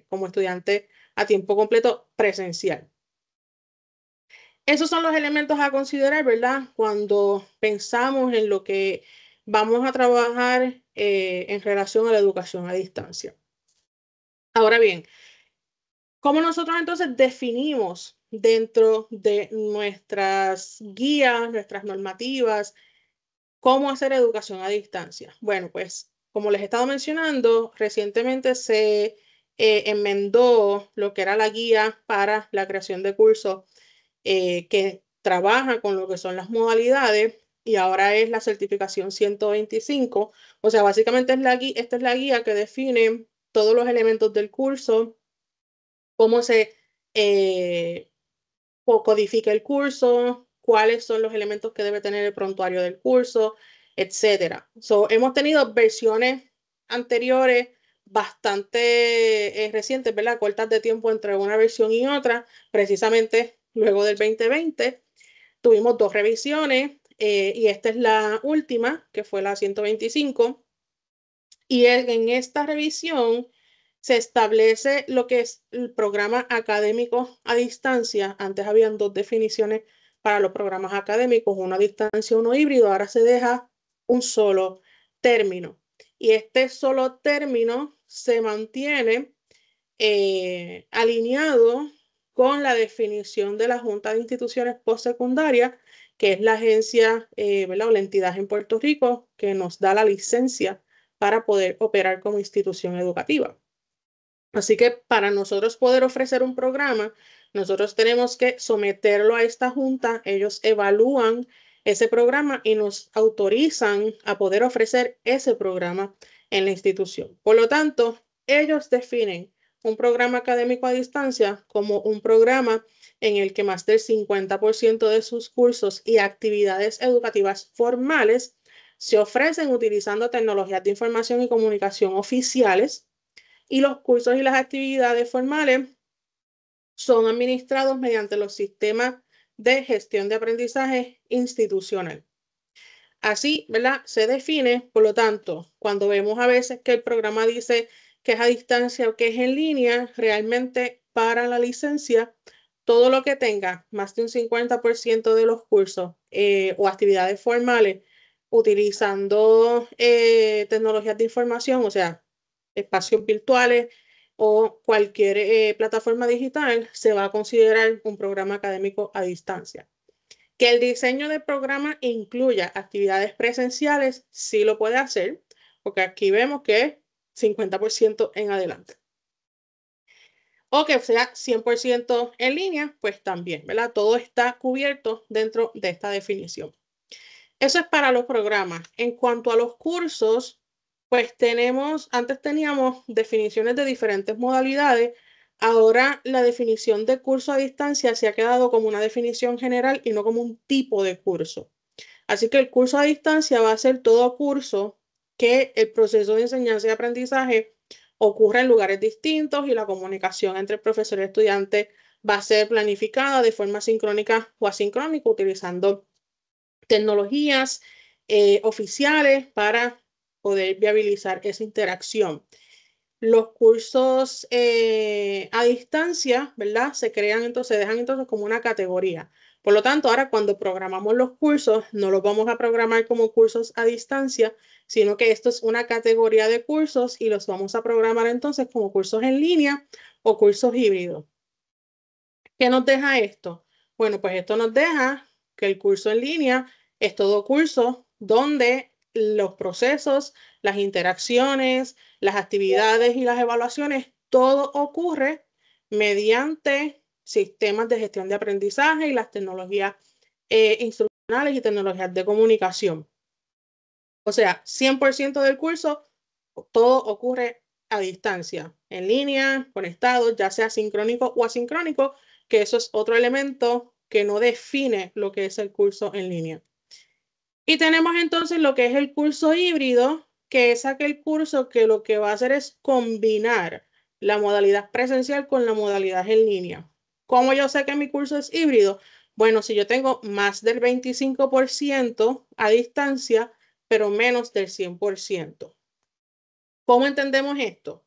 como estudiante a tiempo completo presencial. Esos son los elementos a considerar, ¿verdad? Cuando pensamos en lo que vamos a trabajar en relación a la educación a distancia. Ahora bien, ¿cómo nosotros entonces definimos dentro de nuestras guías, nuestras normativas, cómo hacer educación a distancia? Bueno, pues como les he estado mencionando, recientemente se enmendó lo que era la guía para la creación de cursos que trabaja con lo que son las modalidades y ahora es la certificación 125. O sea, básicamente esta es la guía que define todos los elementos del curso, cómo se codifica el curso, cuáles son los elementos que debe tener el prontuario del curso, etcétera. Hemos tenido versiones anteriores bastante recientes, ¿verdad? Cortas de tiempo entre una versión y otra, precisamente luego del 2020. Tuvimos 2 revisiones y esta es la última, que fue la 125. Y en esta revisión se establece lo que es el programa académico a distancia. Antes habían 2 definiciones para los programas académicos, uno a distancia, uno híbrido. Ahora se deja un solo término. Y este solo término se mantiene alineado con la definición de la Junta de Instituciones Postsecundarias, que es la agencia, ¿verdad? O la entidad en Puerto Rico que nos da la licencia para poder operar como institución educativa. Así que para nosotros poder ofrecer un programa, nosotros tenemos que someterlo a esta junta. Ellos evalúan ese programa y nos autorizan a poder ofrecer ese programa en la institución. Por lo tanto, ellos definen un programa académico a distancia como un programa en el que más del 50% de sus cursos y actividades educativas formales se ofrecen utilizando tecnologías de información y comunicación oficiales, y los cursos y las actividades formales son administrados mediante los sistemas de gestión de aprendizaje institucional. Así, ¿verdad? Se define, por lo tanto, cuando vemos a veces que el programa dice que es a distancia o que es en línea, realmente para la licencia, todo lo que tenga más de un 50% de los cursos o actividades formales utilizando tecnologías de información, o sea, espacios virtuales o cualquier plataforma digital, se va a considerar un programa académico a distancia. Que el diseño del programa incluya actividades presenciales, sí lo puede hacer, porque aquí vemos que es 50% en adelante. O que sea 100% en línea, pues también, ¿verdad? Todo está cubierto dentro de esta definición. Eso es para los programas. En cuanto a los cursos, pues antes teníamos definiciones de diferentes modalidades. Ahora la definición de curso a distancia se ha quedado como una definición general y no como un tipo de curso. Así que el curso a distancia va a ser todo curso que el proceso de enseñanza y aprendizaje ocurra en lugares distintos y la comunicación entre el profesor y el estudiante va a ser planificada de forma sincrónica o asincrónica utilizando tecnologías oficiales para poder viabilizar esa interacción. Los cursos a distancia, ¿verdad? Se dejan entonces como una categoría. Por lo tanto, ahora cuando programamos los cursos, no los vamos a programar como cursos a distancia, sino que esto es una categoría de cursos y los vamos a programar entonces como cursos en línea o cursos híbridos. ¿Qué nos deja esto? Bueno, pues esto nos deja que el curso en línea es todo curso donde los procesos, las interacciones, las actividades y las evaluaciones, todo ocurre mediante sistemas de gestión de aprendizaje y las tecnologías instruccionales y tecnologías de comunicación. O sea, 100% del curso, todo ocurre a distancia, en línea, conectado, ya sea sincrónico o asincrónico, que eso es otro elemento que no define lo que es el curso en línea. Y tenemos entonces lo que es el curso híbrido, que es aquel curso que lo que va a hacer es combinar la modalidad presencial con la modalidad en línea. ¿Cómo yo sé que mi curso es híbrido? Bueno, si yo tengo más del 25% a distancia, pero menos del 100%. ¿Cómo entendemos esto?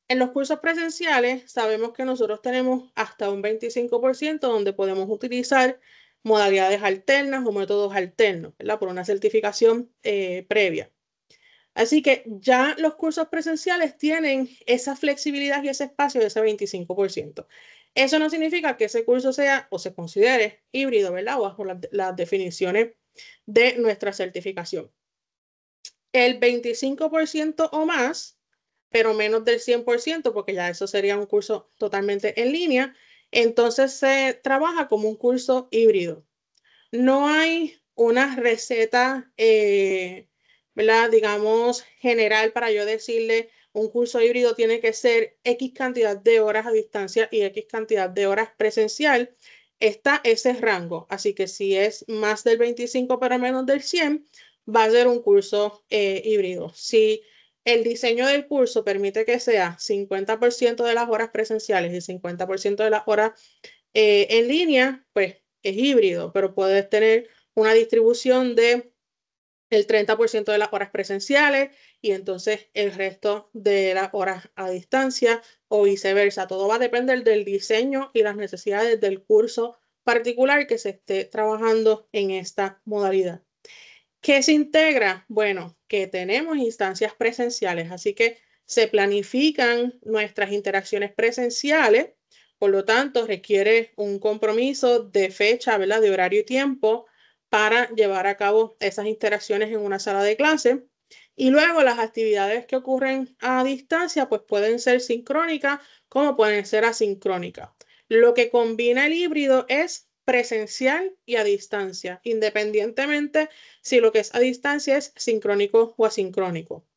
En los cursos presenciales sabemos que nosotros tenemos hasta un 25% donde podemos utilizar modalidades alternas o métodos alternos, ¿verdad? Por una certificación previa. Así que ya los cursos presenciales tienen esa flexibilidad y ese espacio de ese 25%. Eso no significa que ese curso sea o se considere híbrido, ¿verdad? O bajo las definiciones de nuestra certificación. El 25% o más, pero menos del 100%, porque ya eso sería un curso totalmente en línea, entonces se trabaja como un curso híbrido. No hay una receta, ¿verdad? Digamos, general para yo decirle un curso híbrido tiene que ser X cantidad de horas a distancia y X cantidad de horas presencial. Está ese rango, así que si es más del 25 pero menos del 100, va a ser un curso híbrido. Si el diseño del curso permite que sea 50% de las horas presenciales y 50% de las horas en línea, pues es híbrido, pero puedes tener una distribución de el 30% de las horas presenciales y entonces el resto de las horas a distancia o viceversa. Todo va a depender del diseño y las necesidades del curso particular que se esté trabajando en esta modalidad. ¿Qué se integra? Bueno, que tenemos instancias presenciales, así que se planifican nuestras interacciones presenciales, por lo tanto requiere un compromiso de fecha, ¿verdad? De horario y tiempo para llevar a cabo esas interacciones en una sala de clase. Y luego las actividades que ocurren a distancia, pues pueden ser sincrónicas como pueden ser asincrónicas. Lo que combina el híbrido es presencial y a distancia, independientemente si lo que es a distancia es sincrónico o asincrónico.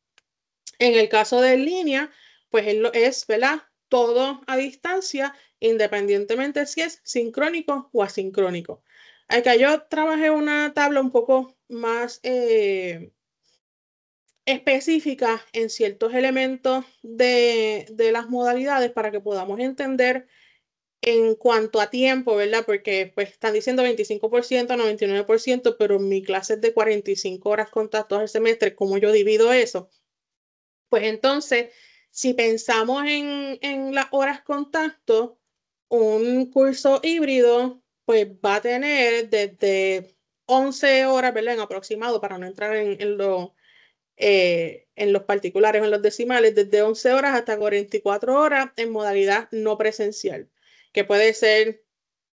En el caso de línea, pues es, ¿verdad? Todo a distancia, independientemente si es sincrónico o asincrónico. Acá yo trabajé una tabla un poco más específica en ciertos elementos de las modalidades para que podamos entender en cuanto a tiempo, ¿verdad? Porque pues están diciendo 25%, 99%, pero mi clase es de 45 horas contactos al semestre, ¿cómo yo divido eso? Pues entonces, si pensamos en las horas contacto, un curso híbrido, pues va a tener desde 11 horas, ¿verdad? En aproximado, para no entrar en los particulares o en los decimales, desde 11 horas hasta 44 horas en modalidad no presencial, que puede ser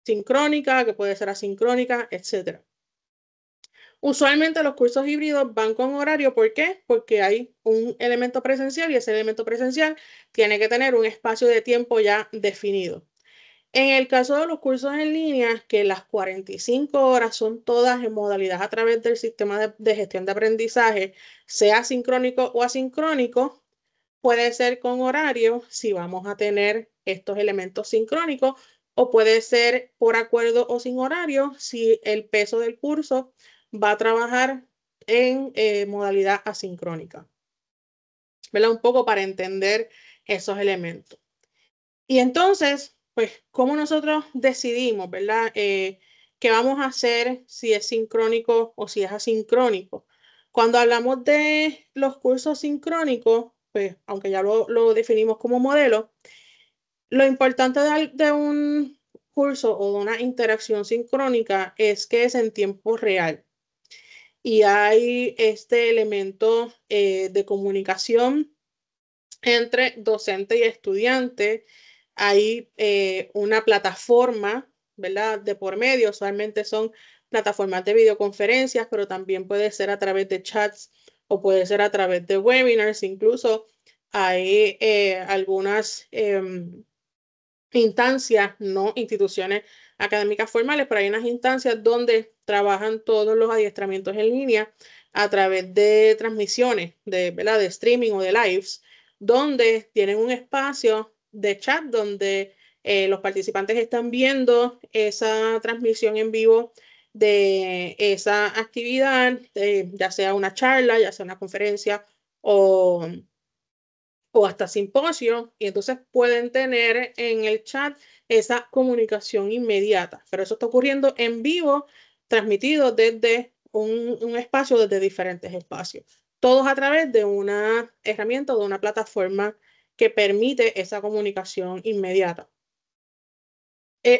sincrónica, que puede ser asincrónica, etc. Usualmente los cursos híbridos van con horario, ¿por qué? Porque hay un elemento presencial y ese elemento presencial tiene que tener un espacio de tiempo ya definido. En el caso de los cursos en línea, que las 45 horas son todas en modalidad a través del sistema de gestión de aprendizaje, sea sincrónico o asincrónico, puede ser con horario si vamos a tener estos elementos sincrónicos o puede ser por acuerdo o sin horario si el peso del curso va a trabajar en modalidad asincrónica. ¿Verdad? Un poco para entender esos elementos. Y entonces, pues, ¿cómo nosotros decidimos, verdad? ¿Qué vamos a hacer si es sincrónico o si es asincrónico? Cuando hablamos de los cursos sincrónicos, pues, aunque ya lo definimos como modelo, lo importante de un curso o de una interacción sincrónica es que es en tiempo real y hay este elemento de comunicación entre docente y estudiante. Hay una plataforma, ¿verdad? De por medio, usualmente son plataformas de videoconferencias, pero también puede ser a través de chats o puede ser a través de webinars. Incluso hay algunas instancias, no instituciones académicas formales, pero hay unas instancias donde trabajan todos los adiestramientos en línea a través de transmisiones, ¿verdad? De streaming o de lives, donde tienen un espacio de chat donde los participantes están viendo esa transmisión en vivo de esa actividad, ya sea una charla, ya sea una conferencia o hasta simposio, y entonces pueden tener en el chat esa comunicación inmediata. Pero eso está ocurriendo en vivo, transmitido desde un espacio, desde diferentes espacios. Todos a través de una herramienta o de una plataforma que permite esa comunicación inmediata.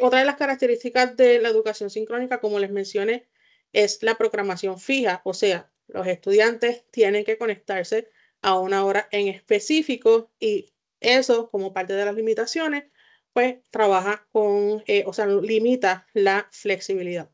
Otra de las características de la educación sincrónica, como les mencioné, es la programación fija, o sea, los estudiantes tienen que conectarse a una hora en específico y eso, como parte de las limitaciones, pues trabaja con, o sea, limita la flexibilidad.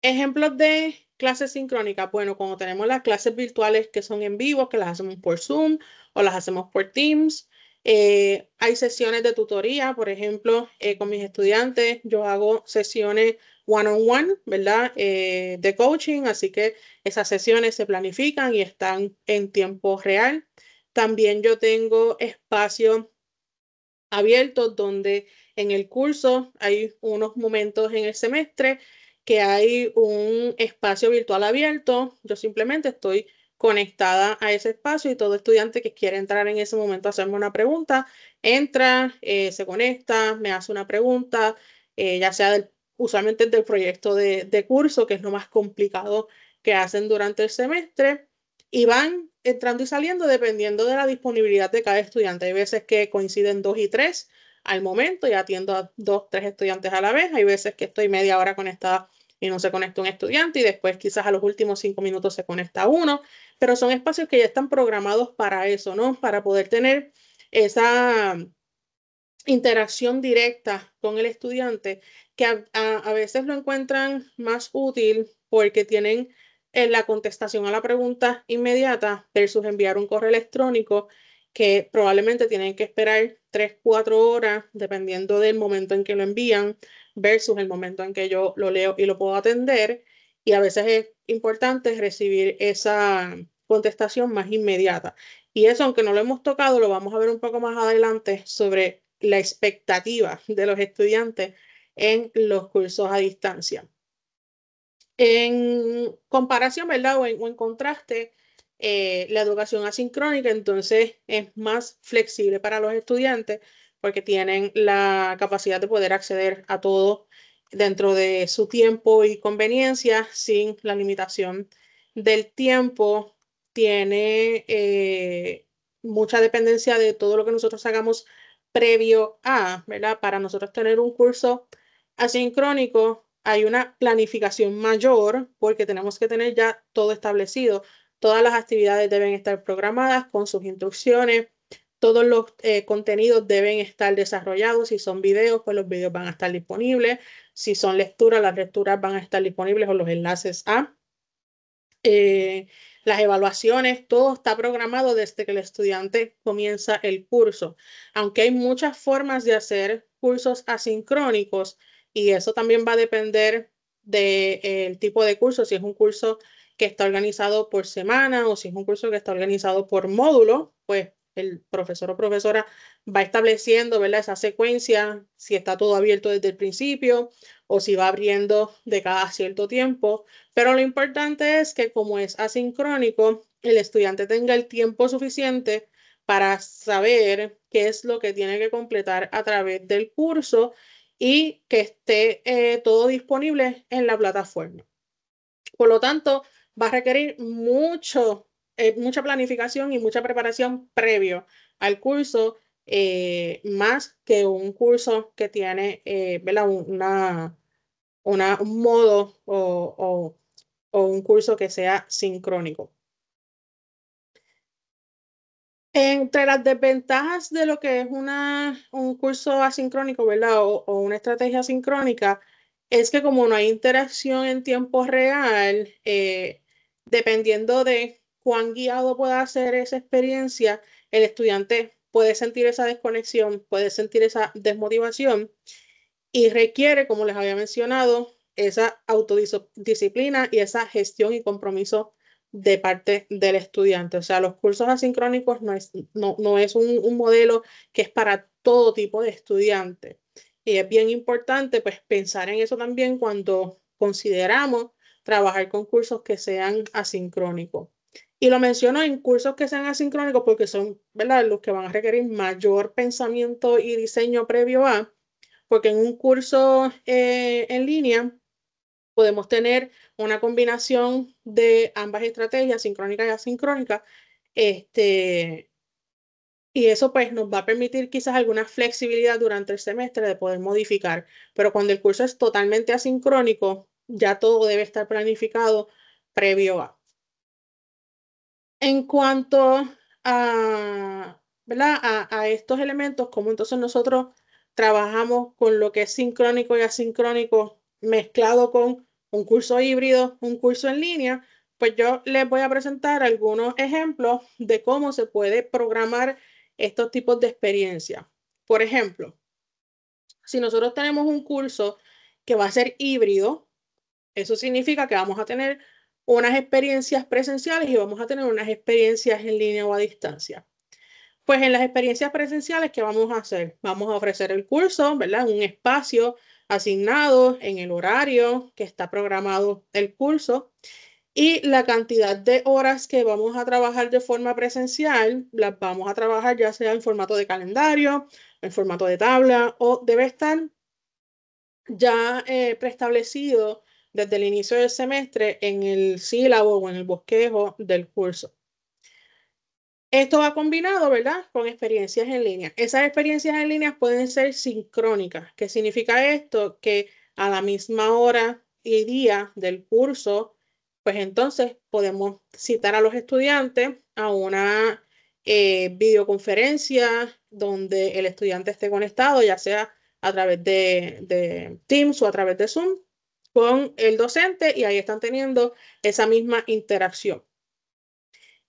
Ejemplos de clases sincrónicas. Bueno, cuando tenemos las clases virtuales que son en vivo, que las hacemos por Zoom o las hacemos por Teams. Hay sesiones de tutoría, por ejemplo, con mis estudiantes, yo hago sesiones one-on-one, ¿verdad? De coaching, así que esas sesiones se planifican y están en tiempo real. También yo tengo espacios abiertos donde en el curso hay unos momentos en el semestre que hay un espacio virtual abierto. Yo simplemente estoy conectada a ese espacio y todo estudiante que quiere entrar en ese momento a hacerme una pregunta, entra, se conecta, me hace una pregunta, ya sea usualmente del proyecto de curso, que es lo más complicado que hacen durante el semestre, y van entrando y saliendo dependiendo de la disponibilidad de cada estudiante. Hay veces que coinciden 2 y 3 al momento y atiendo a 2, 3 estudiantes a la vez. Hay veces que estoy media hora conectada y no se conecta un estudiante y después quizás a los últimos 5 minutos se conecta uno, pero son espacios que ya están programados para eso, ¿no? Para poder tener esa interacción directa con el estudiante, que a veces lo encuentran más útil porque tienen la contestación a la pregunta inmediata versus enviar un correo electrónico que probablemente tienen que esperar 3, 4 horas dependiendo del momento en que lo envían versus el momento en que yo lo leo y lo puedo atender. Y a veces es importante recibir esa contestación más inmediata. Y eso, aunque no lo hemos tocado, lo vamos a ver un poco más adelante sobre la expectativa de los estudiantes en los cursos a distancia. En comparación, ¿verdad? O en contraste, la educación asincrónica entonces es más flexible para los estudiantes porque tienen la capacidad de poder acceder a todo dentro de su tiempo y conveniencia sin la limitación del tiempo. Tiene mucha dependencia de todo lo que nosotros hagamos previo a, ¿verdad? Para nosotros tener un curso asincrónico hay una planificación mayor porque tenemos que tener ya todo establecido. Todas las actividades deben estar programadas con sus instrucciones. Todos los contenidos deben estar desarrollados. Si son videos, pues los videos van a estar disponibles. Si son lecturas, las lecturas van a estar disponibles o los enlaces a las evaluaciones, todo está programado desde que el estudiante comienza el curso. Aunque hay muchas formas de hacer cursos asincrónicos y eso también va a depender del tipo de curso, si es un curso que está organizado por semana o si es un curso que está organizado por módulo, pues el profesor o profesora va estableciendo, ¿verdad? Esa secuencia, si está todo abierto desde el principio o si va abriendo de cada cierto tiempo. Pero lo importante es que como es asincrónico, el estudiante tenga el tiempo suficiente para saber qué es lo que tiene que completar a través del curso y que esté todo disponible en la plataforma. Por lo tanto, va a requerir mucha planificación y mucha preparación previo al curso más que un curso que tiene, ¿verdad? Un modo o un curso que sea sincrónico. Entre las desventajas de lo que es un curso asincrónico, ¿verdad? O una estrategia sincrónica, es que como no hay interacción en tiempo real, dependiendo de cuán guiado pueda ser esa experiencia, el estudiante puede sentir esa desconexión, puede sentir esa desmotivación y requiere, como les había mencionado, esa autodisciplina y esa gestión y compromiso de parte del estudiante. O sea, los cursos asincrónicos no es un modelo que es para todo tipo de estudiante. Y es bien importante pues pensar en eso también cuando consideramos trabajar con cursos que sean asincrónicos. Y lo menciono en cursos que sean asincrónicos porque son, ¿verdad?, los que van a requerir mayor pensamiento y diseño previo a, porque en un curso en línea podemos tener una combinación de ambas estrategias, sincrónica y asincrónica, y eso pues nos va a permitir quizás alguna flexibilidad durante el semestre de poder modificar, pero cuando el curso es totalmente asincrónico, ya todo debe estar planificado previo a. En cuanto a, ¿verdad? A estos elementos, cómo entonces nosotros trabajamos con lo que es sincrónico y asincrónico mezclado con un curso híbrido, un curso en línea, pues yo les voy a presentar algunos ejemplos de cómo se puede programar estos tipos de experiencias. Por ejemplo, si nosotros tenemos un curso que va a ser híbrido, eso significa que vamos a tener unas experiencias presenciales y vamos a tener unas experiencias en línea o a distancia. Pues en las experiencias presenciales, ¿qué vamos a hacer? Vamos a ofrecer el curso, ¿verdad? En un espacio asignado en el horario que está programado el curso y la cantidad de horas que vamos a trabajar de forma presencial, las vamos a trabajar ya sea en formato de calendario, en formato de tabla o debe estar ya preestablecido desde el inicio del semestre en el sílabo o en el bosquejo del curso. Esto va combinado, ¿verdad?, con experiencias en línea. Esas experiencias en línea pueden ser sincrónicas. ¿Qué significa esto? Que a la misma hora y día del curso, pues entonces podemos citar a los estudiantes a una videoconferencia donde el estudiante esté conectado, ya sea a través de Teams o a través de Zoom, con el docente y ahí están teniendo esa misma interacción.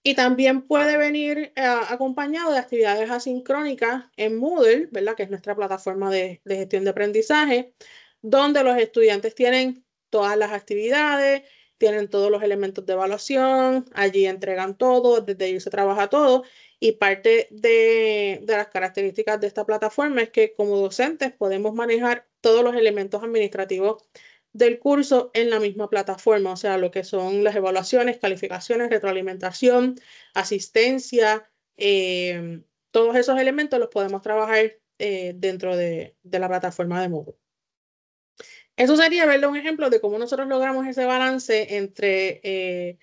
Y también puede venir acompañado de actividades asincrónicas en Moodle, ¿verdad?, que es nuestra plataforma de gestión de aprendizaje, donde los estudiantes tienen todas las actividades, tienen todos los elementos de evaluación, allí entregan todo, desde allí se trabaja todo. Y parte de las características de esta plataforma es que como docentes podemos manejar todos los elementos administrativos del curso en la misma plataforma, o sea, lo que son las evaluaciones, calificaciones, retroalimentación, asistencia, todos esos elementos los podemos trabajar dentro de la plataforma de Moodle. Eso sería verle un ejemplo de cómo nosotros logramos ese balance entre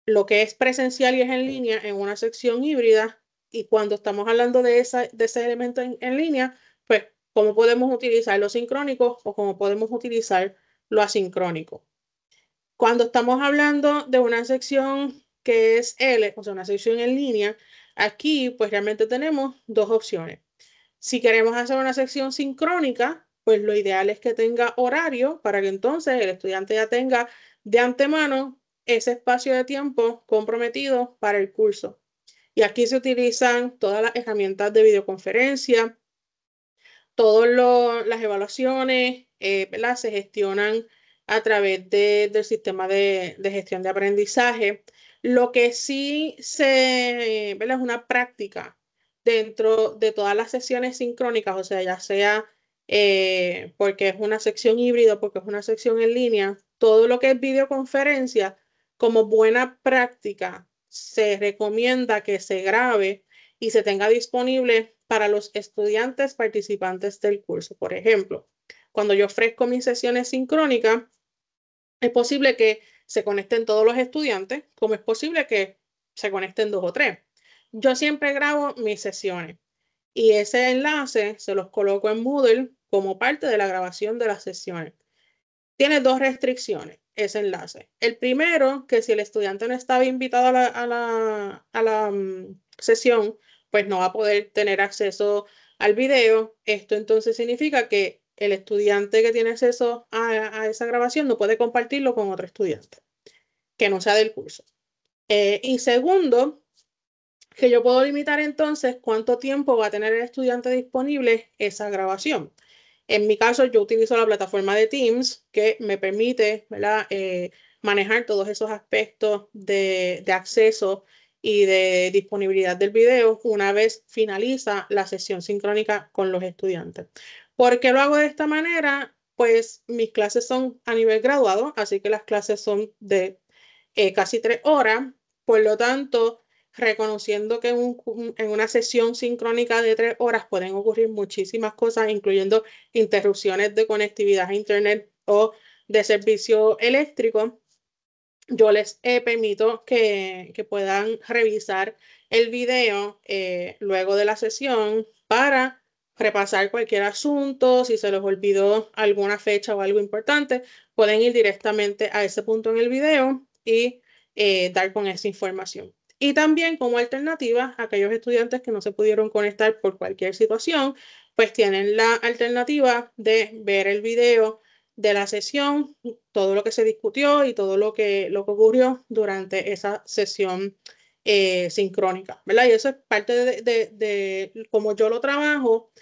lo que es presencial y es en línea en una sección híbrida, y cuando estamos hablando de ese elemento en línea, pues cómo podemos utilizar lo sincrónico o cómo podemos utilizar lo asincrónico. Cuando estamos hablando de una sección que es L, o sea, una sección en línea, aquí pues realmente tenemos dos opciones. Si queremos hacer una sección sincrónica, pues lo ideal es que tenga horario para que entonces el estudiante ya tenga de antemano ese espacio de tiempo comprometido para el curso. Y aquí se utilizan todas las herramientas de videoconferencia, todas las evaluaciones, ¿verdad?, se gestionan a través del sistema de gestión de aprendizaje. Lo que sí ¿verdad?, es una práctica dentro de todas las sesiones sincrónicas, o sea, ya sea porque es una sección híbrida, porque es una sección en línea, todo lo que es videoconferencia, como buena práctica, se recomienda que se grabe y se tenga disponible para los estudiantes participantes del curso. Por ejemplo, cuando yo ofrezco mis sesiones sincrónicas, es posible que se conecten todos los estudiantes, como es posible que se conecten 2 o 3. Yo siempre grabo mis sesiones y ese enlace se los coloco en Moodle como parte de la grabación de las sesiones. Tiene dos restricciones ese enlace. El primero, que si el estudiante no estaba invitado a la sesión, pues no va a poder tener acceso al video. Esto entonces significa que el estudiante que tiene acceso a esa grabación no puede compartirlo con otro estudiante que no sea del curso. Y segundo, que yo puedo limitar entonces cuánto tiempo va a tener el estudiante disponible esa grabación. En mi caso, yo utilizo la plataforma de Teams que me permite, ¿verdad? Manejar todos esos aspectos de acceso y de disponibilidad del video una vez finaliza la sesión sincrónica con los estudiantes. ¿Por qué lo hago de esta manera? Pues mis clases son a nivel graduado, así que las clases son de casi 3 horas. Por lo tanto, reconociendo que en una sesión sincrónica de 3 horas pueden ocurrir muchísimas cosas, incluyendo interrupciones de conectividad a Internet o de servicio eléctrico, yo les permito que puedan revisar el video luego de la sesión para repasar cualquier asunto. Si se les olvidó alguna fecha o algo importante, pueden ir directamente a ese punto en el video y dar con esa información. Y también como alternativa, aquellos estudiantes que no se pudieron conectar por cualquier situación, pues tienen la alternativa de ver el video de la sesión, todo lo que se discutió y todo lo que ocurrió durante esa sesión sincrónica, ¿verdad? Y eso es parte de cómo yo lo trabajo,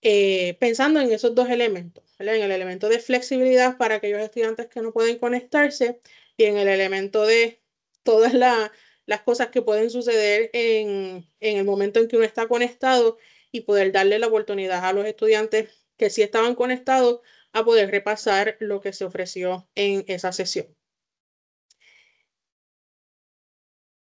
pensando en esos dos elementos, ¿verdad? En el elemento de flexibilidad para aquellos estudiantes que no pueden conectarse y en el elemento de todas las cosas que pueden suceder en el momento en que uno está conectado y poder darle la oportunidad a los estudiantes que sí estaban conectados a poder repasar lo que se ofreció en esa sesión.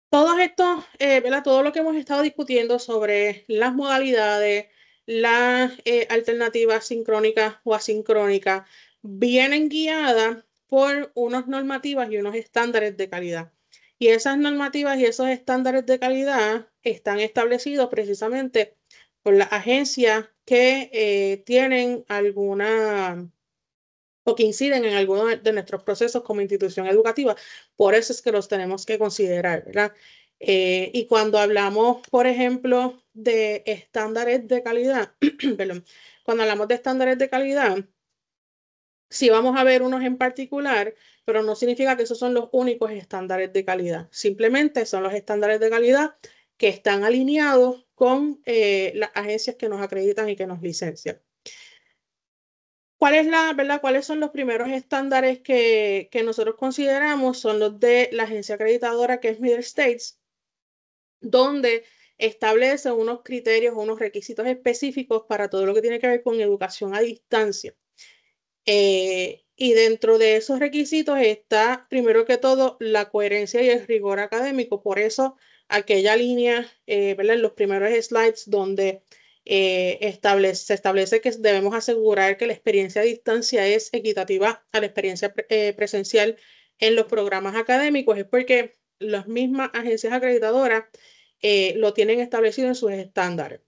Todos estos, ¿verdad? Todo lo que hemos estado discutiendo sobre las modalidades, las alternativas sincrónicas o asincrónicas, vienen guiadas por unas normativas y unos estándares de calidad. Y esas normativas y esos estándares de calidad están establecidos precisamente por las agencias que tienen alguna o que inciden en alguno de nuestros procesos como institución educativa. Por eso es que los tenemos que considerar, ¿verdad? Y cuando hablamos, por ejemplo, de estándares de calidad, perdón, cuando hablamos de estándares de calidad, sí vamos a ver unos en particular, pero no significa que esos son los únicos estándares de calidad. Simplemente son los estándares de calidad que están alineados con las agencias que nos acreditan y que nos licencian. ¿Verdad? ¿Cuáles son los primeros estándares que nosotros consideramos? Son los de la agencia acreditadora que es Middle States, donde establece unos criterios, unos requisitos específicos para todo lo que tiene que ver con educación a distancia. Y dentro de esos requisitos está, primero que todo, la coherencia y el rigor académico. Por eso, aquella línea, ¿verdad? En los primeros slides donde se establece que debemos asegurar que la experiencia a distancia es equitativa a la experiencia presencial en los programas académicos, es porque las mismas agencias acreditadoras lo tienen establecido en sus estándares.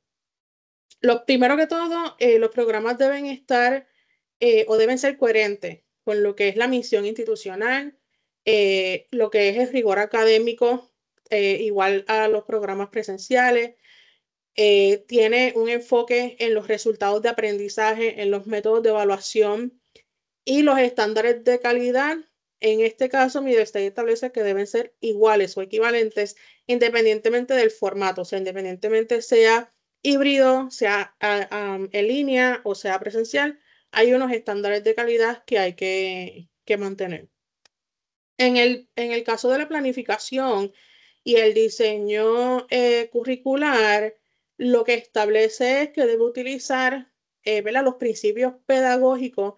Lo primero que todo, los programas deben estar o deben ser coherentes con lo que es la misión institucional, lo que es el rigor académico, igual a los programas presenciales. Tiene un enfoque en los resultados de aprendizaje, en los métodos de evaluación y los estándares de calidad. En este caso, mi State establece que deben ser iguales o equivalentes independientemente del formato, o sea, independientemente sea híbrido, sea en línea o sea presencial, hay unos estándares de calidad que hay que mantener. En el caso de la planificación y el diseño curricular, lo que establece es que debe utilizar ¿verdad? Los principios pedagógicos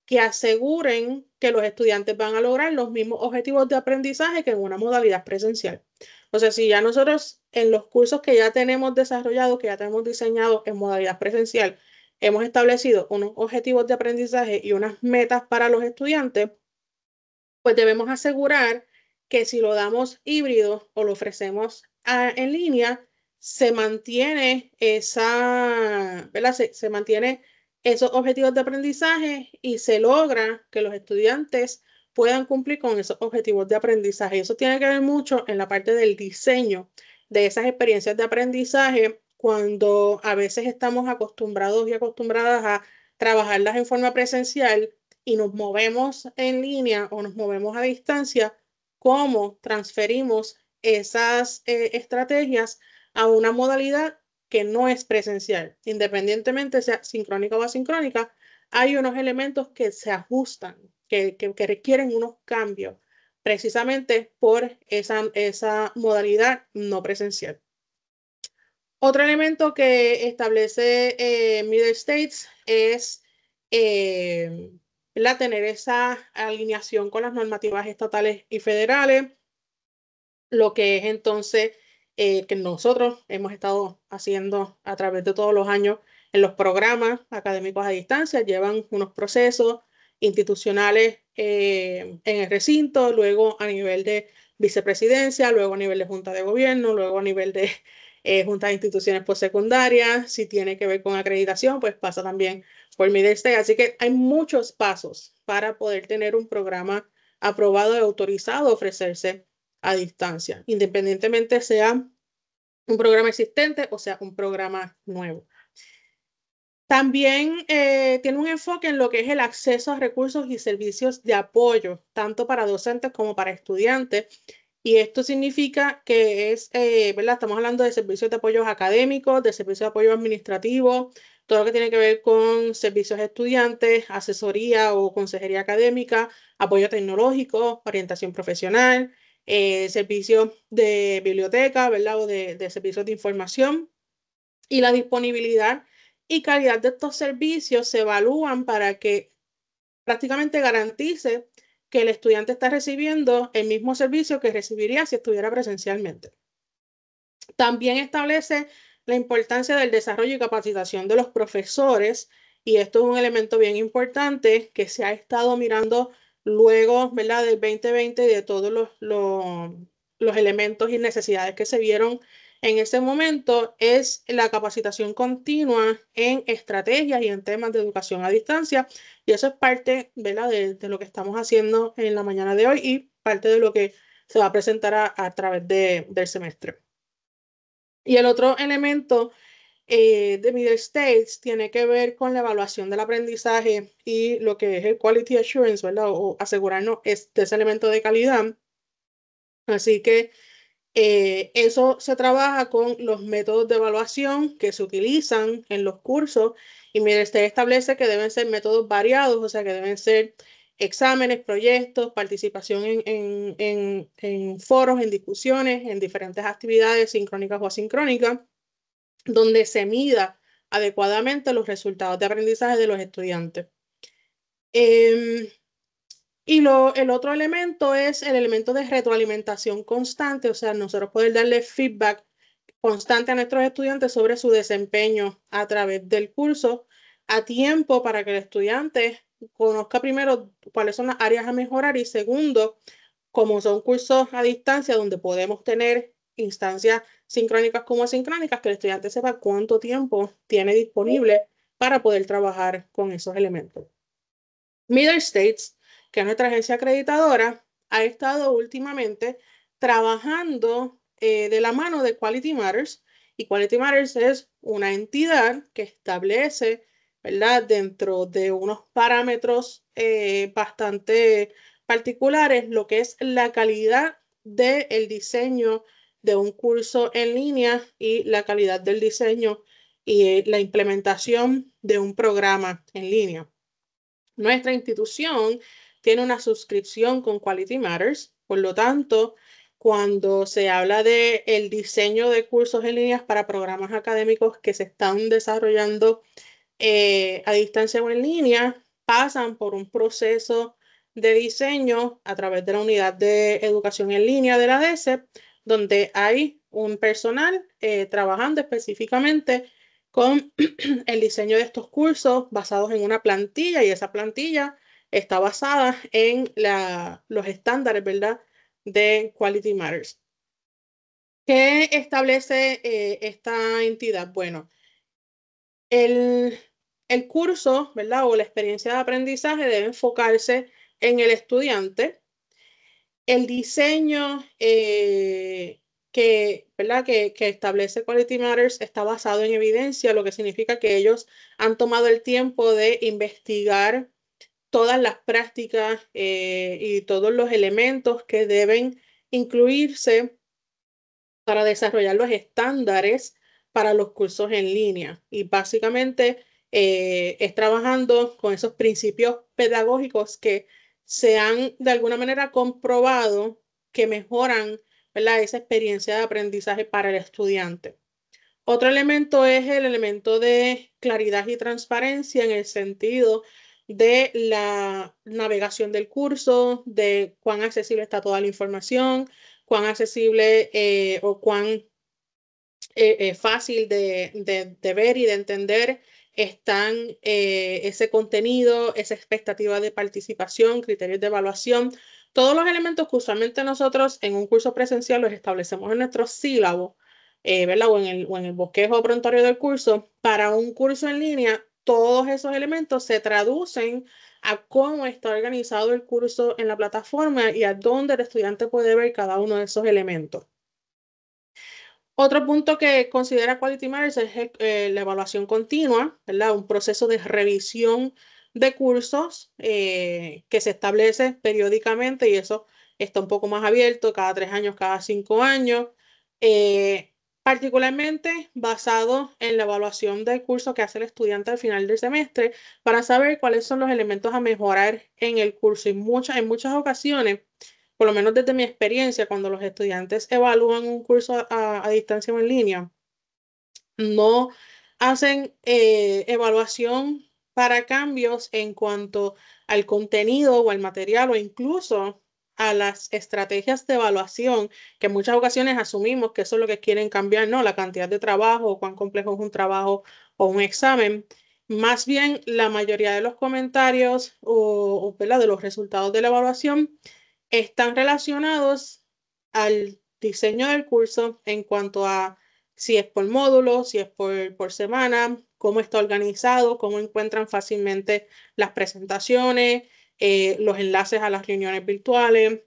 que aseguren que los estudiantes van a lograr los mismos objetivos de aprendizaje que en una modalidad presencial. O sea, si ya nosotros en los cursos que ya tenemos desarrollados, que ya tenemos diseñados en modalidad presencial, hemos establecido unos objetivos de aprendizaje y unas metas para los estudiantes, pues debemos asegurar que si lo damos híbrido o lo ofrecemos en línea, se mantiene ¿verdad? Se mantiene esos objetivos de aprendizaje y se logra que los estudiantes puedan cumplir con esos objetivos de aprendizaje. Y eso tiene que ver mucho en la parte del diseño de esas experiencias de aprendizaje, cuando a veces estamos acostumbrados y acostumbradas a trabajarlas en forma presencial y nos movemos en línea o nos movemos a distancia, cómo transferimos esas estrategias a una modalidad que no es presencial. Independientemente sea sincrónica o asincrónica, hay unos elementos que se ajustan, que requieren unos cambios, precisamente por esa modalidad no presencial. Otro elemento que establece Middle States es tener esa alineación con las normativas estatales y federales, lo que es entonces que nosotros hemos estado haciendo a través de todos los años en los programas académicos a distancia. Llevan unos procesos institucionales en el recinto, luego a nivel de vicepresidencia, luego a nivel de junta de gobierno, luego a nivel de junta de instituciones postsecundarias. Si tiene que ver con acreditación, pues pasa también por Middle State. Así que hay muchos pasos para poder tener un programa aprobado y autorizado a ofrecerse a distancia, independientemente sea un programa existente o sea un programa nuevo. También tiene un enfoque en lo que es el acceso a recursos y servicios de apoyo, tanto para docentes como para estudiantes. Y esto significa que ¿verdad? Estamos hablando de servicios de apoyo académicos, de servicios de apoyo administrativo, todo lo que tiene que ver con servicios a estudiantes, asesoría o consejería académica, apoyo tecnológico, orientación profesional, servicios de biblioteca, ¿verdad? O de servicios de información. Y la disponibilidad y calidad de estos servicios se evalúan para que prácticamente garantice que el estudiante está recibiendo el mismo servicio que recibiría si estuviera presencialmente. También establece la importancia del desarrollo y capacitación de los profesores, y esto es un elemento bien importante que se ha estado mirando luego, ¿verdad?, del 2020 y de todos los elementos y necesidades que se vieron en ese momento, es la capacitación continua en estrategias y en temas de educación a distancia, y eso es parte, ¿verdad?, de lo que estamos haciendo en la mañana de hoy y parte de lo que se va a presentar a través del semestre. Y el otro elemento de Middle States tiene que ver con la evaluación del aprendizaje y lo que es el Quality Assurance, ¿verdad? O asegurarnos de ese elemento de calidad. Así que eso se trabaja con los métodos de evaluación que se utilizan en los cursos, y Middle States establece que deben ser métodos variados, o sea que deben ser exámenes, proyectos, participación en foros, en discusiones, en diferentes actividades sincrónicas o asincrónicas, donde se mida adecuadamente los resultados de aprendizaje de los estudiantes. Y el otro elemento es el elemento de retroalimentación constante, o sea, nosotros poder darle feedback constante a nuestros estudiantes sobre su desempeño a través del curso a tiempo, para que el estudiante conozca primero cuáles son las áreas a mejorar, y segundo, como son cursos a distancia donde podemos tener instancias sincrónicas como asincrónicas, que el estudiante sepa cuánto tiempo tiene disponible para poder trabajar con esos elementos. Middle States, que es nuestra agencia acreditadora, ha estado últimamente trabajando de la mano de Quality Matters, y Quality Matters es una entidad que establece, ¿verdad?, dentro de unos parámetros bastante particulares, lo que es la calidad del diseño de un curso en línea y la calidad del diseño y la implementación de un programa en línea. Nuestra institución tiene una suscripción con Quality Matters, por lo tanto, cuando se habla de el diseño de cursos en línea para programas académicos que se están desarrollando a distancia o en línea, pasan por un proceso de diseño a través de la unidad de educación en línea de la DESEP, donde hay un personal trabajando específicamente con el diseño de estos cursos basados en una plantilla, y esa plantilla está basada en los estándares, ¿verdad?, de Quality Matters. ¿Qué establece esta entidad? Bueno, el curso, ¿verdad? O la experiencia de aprendizaje debe enfocarse en el estudiante. El diseño ¿verdad? Que establece Quality Matters está basado en evidencia, lo que significa que ellos han tomado el tiempo de investigar todas las prácticas y todos los elementos que deben incluirse para desarrollar los estándares para los cursos en línea. Y básicamente es trabajando con esos principios pedagógicos que se han de alguna manera comprobado que mejoran, ¿verdad?, esa experiencia de aprendizaje para el estudiante. Otro elemento es el elemento de claridad y transparencia en el sentido de la navegación del curso, de cuán accesible está toda la información, cuán accesible o cuán fácil de ver y de entender están ese contenido, esa expectativa de participación, criterios de evaluación, todos los elementos que usualmente nosotros en un curso presencial los establecemos en nuestro sílabo, ¿verdad? O en el bosquejo prontuario del curso. Para un curso en línea, todos esos elementos se traducen a cómo está organizado el curso en la plataforma y a dónde el estudiante puede ver cada uno de esos elementos. Otro punto que considera Quality Matters es la evaluación continua, ¿verdad? Un proceso de revisión de cursos que se establece periódicamente y eso está un poco más abierto, cada 3 años, cada 5 años, particularmente basado en la evaluación del curso que hace el estudiante al final del semestre para saber cuáles son los elementos a mejorar en el curso. En muchas ocasiones, por lo menos desde mi experiencia, cuando los estudiantes evalúan un curso a distancia o en línea, no hacen evaluación para cambios en cuanto al contenido o al material o incluso a las estrategias de evaluación, que en muchas ocasiones asumimos que eso es lo que quieren cambiar, ¿no? La cantidad de trabajo o cuán complejo es un trabajo o un examen. Más bien, la mayoría de los comentarios ¿verdad?, de los resultados de la evaluación están relacionados al diseño del curso en cuanto a si es por módulo, si es por semana, cómo está organizado, cómo encuentran fácilmente las presentaciones, los enlaces a las reuniones virtuales,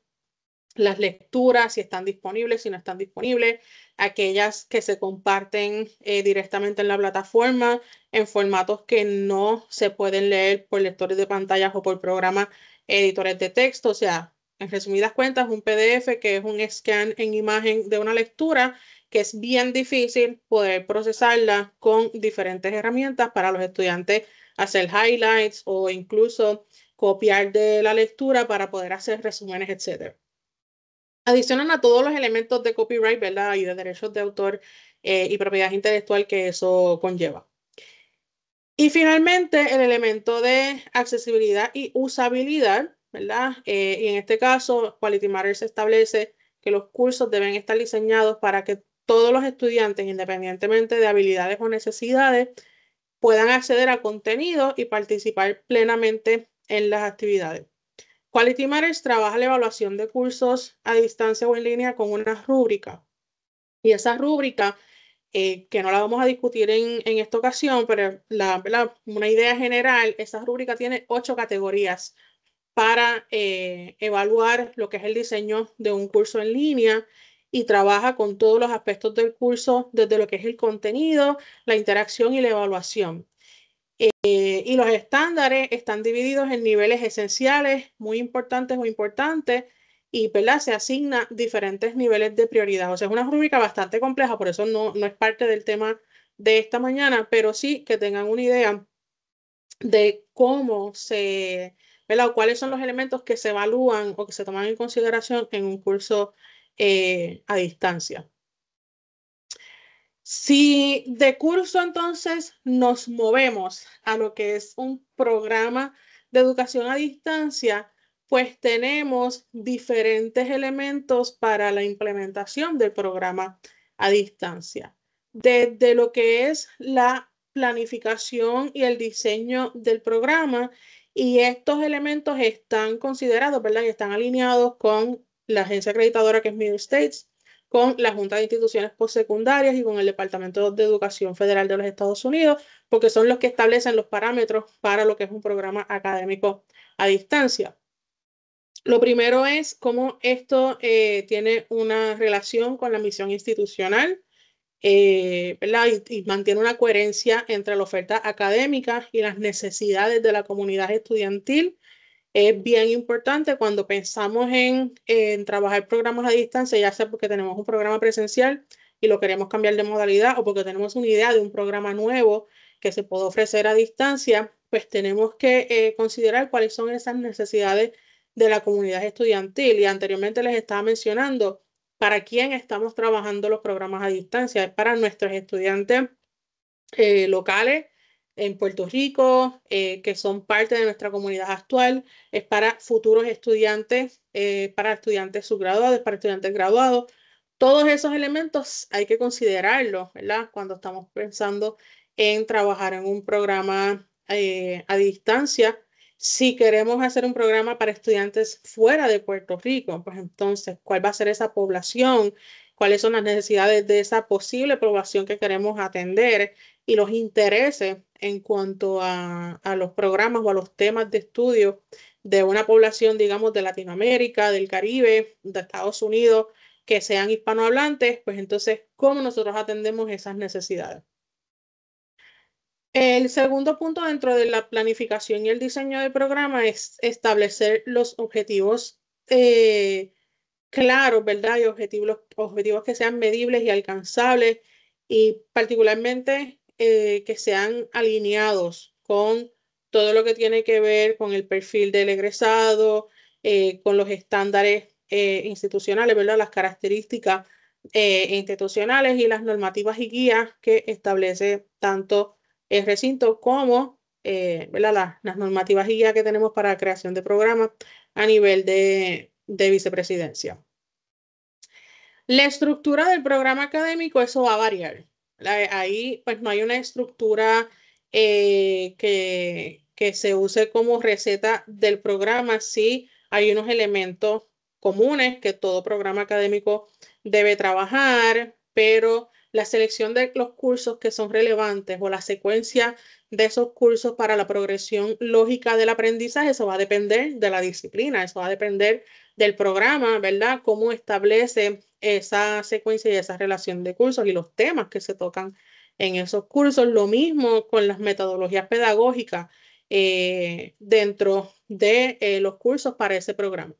las lecturas, si están disponibles, si no están disponibles, aquellas que se comparten directamente en la plataforma en formatos que no se pueden leer por lectores de pantallas o por programas editores de texto. O sea, en resumidas cuentas, un PDF que es un scan en imagen de una lectura que es bien difícil poder procesarla con diferentes herramientas para los estudiantes hacer highlights o incluso copiar de la lectura para poder hacer resúmenes, etc. Adicionan a todos los elementos de copyright, ¿verdad?, y de derechos de autor y propiedad intelectual que eso conlleva. Y finalmente, el elemento de accesibilidad y usabilidad, ¿verdad? Y en este caso, Quality Matters establece que los cursos deben estar diseñados para que todos los estudiantes, independientemente de habilidades o necesidades, puedan acceder a contenido y participar plenamente en las actividades. Quality Matters trabaja la evaluación de cursos a distancia o en línea con una rúbrica. Y esa rúbrica, que no la vamos a discutir en esta ocasión, pero una idea general, esa rúbrica tiene 8 categorías para evaluar lo que es el diseño de un curso en línea y trabaja con todos los aspectos del curso, desde lo que es el contenido, la interacción y la evaluación. Y los estándares están divididos en niveles esenciales, muy importantes o importantes, y ¿verdad?, se asigna diferentes niveles de prioridad. O sea, es una rúbrica bastante compleja, por eso no es parte del tema de esta mañana, pero sí que tengan una idea de cómo ¿verdad?, o cuáles son los elementos que se evalúan o que se toman en consideración en un curso a distancia. Si de curso entonces nos movemos a lo que es un programa de educación a distancia, pues tenemos diferentes elementos para la implementación del programa a distancia. Desde lo que es la planificación y el diseño del programa, y estos elementos están considerados, ¿verdad?, y están alineados con la agencia acreditadora que es Middle States, con la Junta de Instituciones Postsecundarias y con el Departamento de Educación Federal de los Estados Unidos, porque son los que establecen los parámetros para lo que es un programa académico a distancia. Lo primero es cómo esto tiene una relación con la misión institucional, ¿verdad? Y mantiene una coherencia entre la oferta académica y las necesidades de la comunidad estudiantil. Es bien importante cuando pensamos en trabajar programas a distancia, ya sea porque tenemos un programa presencial y lo queremos cambiar de modalidad o porque tenemos una idea de un programa nuevo que se puede ofrecer a distancia, pues tenemos que considerar cuáles son esas necesidades de la comunidad estudiantil. Y anteriormente les estaba mencionando para quién estamos trabajando los programas a distancia. Es para nuestros estudiantes locales en Puerto Rico, que son parte de nuestra comunidad actual, es para futuros estudiantes, para estudiantes subgraduados, para estudiantes graduados. Todos esos elementos hay que considerarlos, ¿verdad? Cuando estamos pensando en trabajar en un programa a distancia. Si queremos hacer un programa para estudiantes fuera de Puerto Rico, pues entonces, ¿cuál va a ser esa población? ¿Cuáles son las necesidades de esa posible población que queremos atender? Y los intereses en cuanto a los programas o a los temas de estudio de una población, digamos, de Latinoamérica, del Caribe, de Estados Unidos, que sean hispanohablantes, pues entonces, ¿cómo nosotros atendemos esas necesidades? El segundo punto dentro de la planificación y el diseño del programa es establecer los objetivos claros, ¿verdad? Y objetivos que sean medibles y alcanzables y particularmente que sean alineados con todo lo que tiene que ver con el perfil del egresado, con los estándares institucionales, ¿verdad? Las características institucionales y las normativas y guías que establece tanto el recinto como ¿verdad? Las normativas y guías que tenemos para la creación de programas a nivel de vicepresidencia. La estructura del programa académico, eso va a variar. Ahí pues no hay una estructura que se use como receta del programa. Sí hay unos elementos comunes que todo programa académico debe trabajar, pero la selección de los cursos que son relevantes o la secuencia de esos cursos para la progresión lógica del aprendizaje, eso va a depender de la disciplina, eso va a depender del programa, ¿verdad? Cómo establece esa secuencia y esa relación de cursos y los temas que se tocan en esos cursos. Lo mismo con las metodologías pedagógicas dentro de los cursos para ese programa.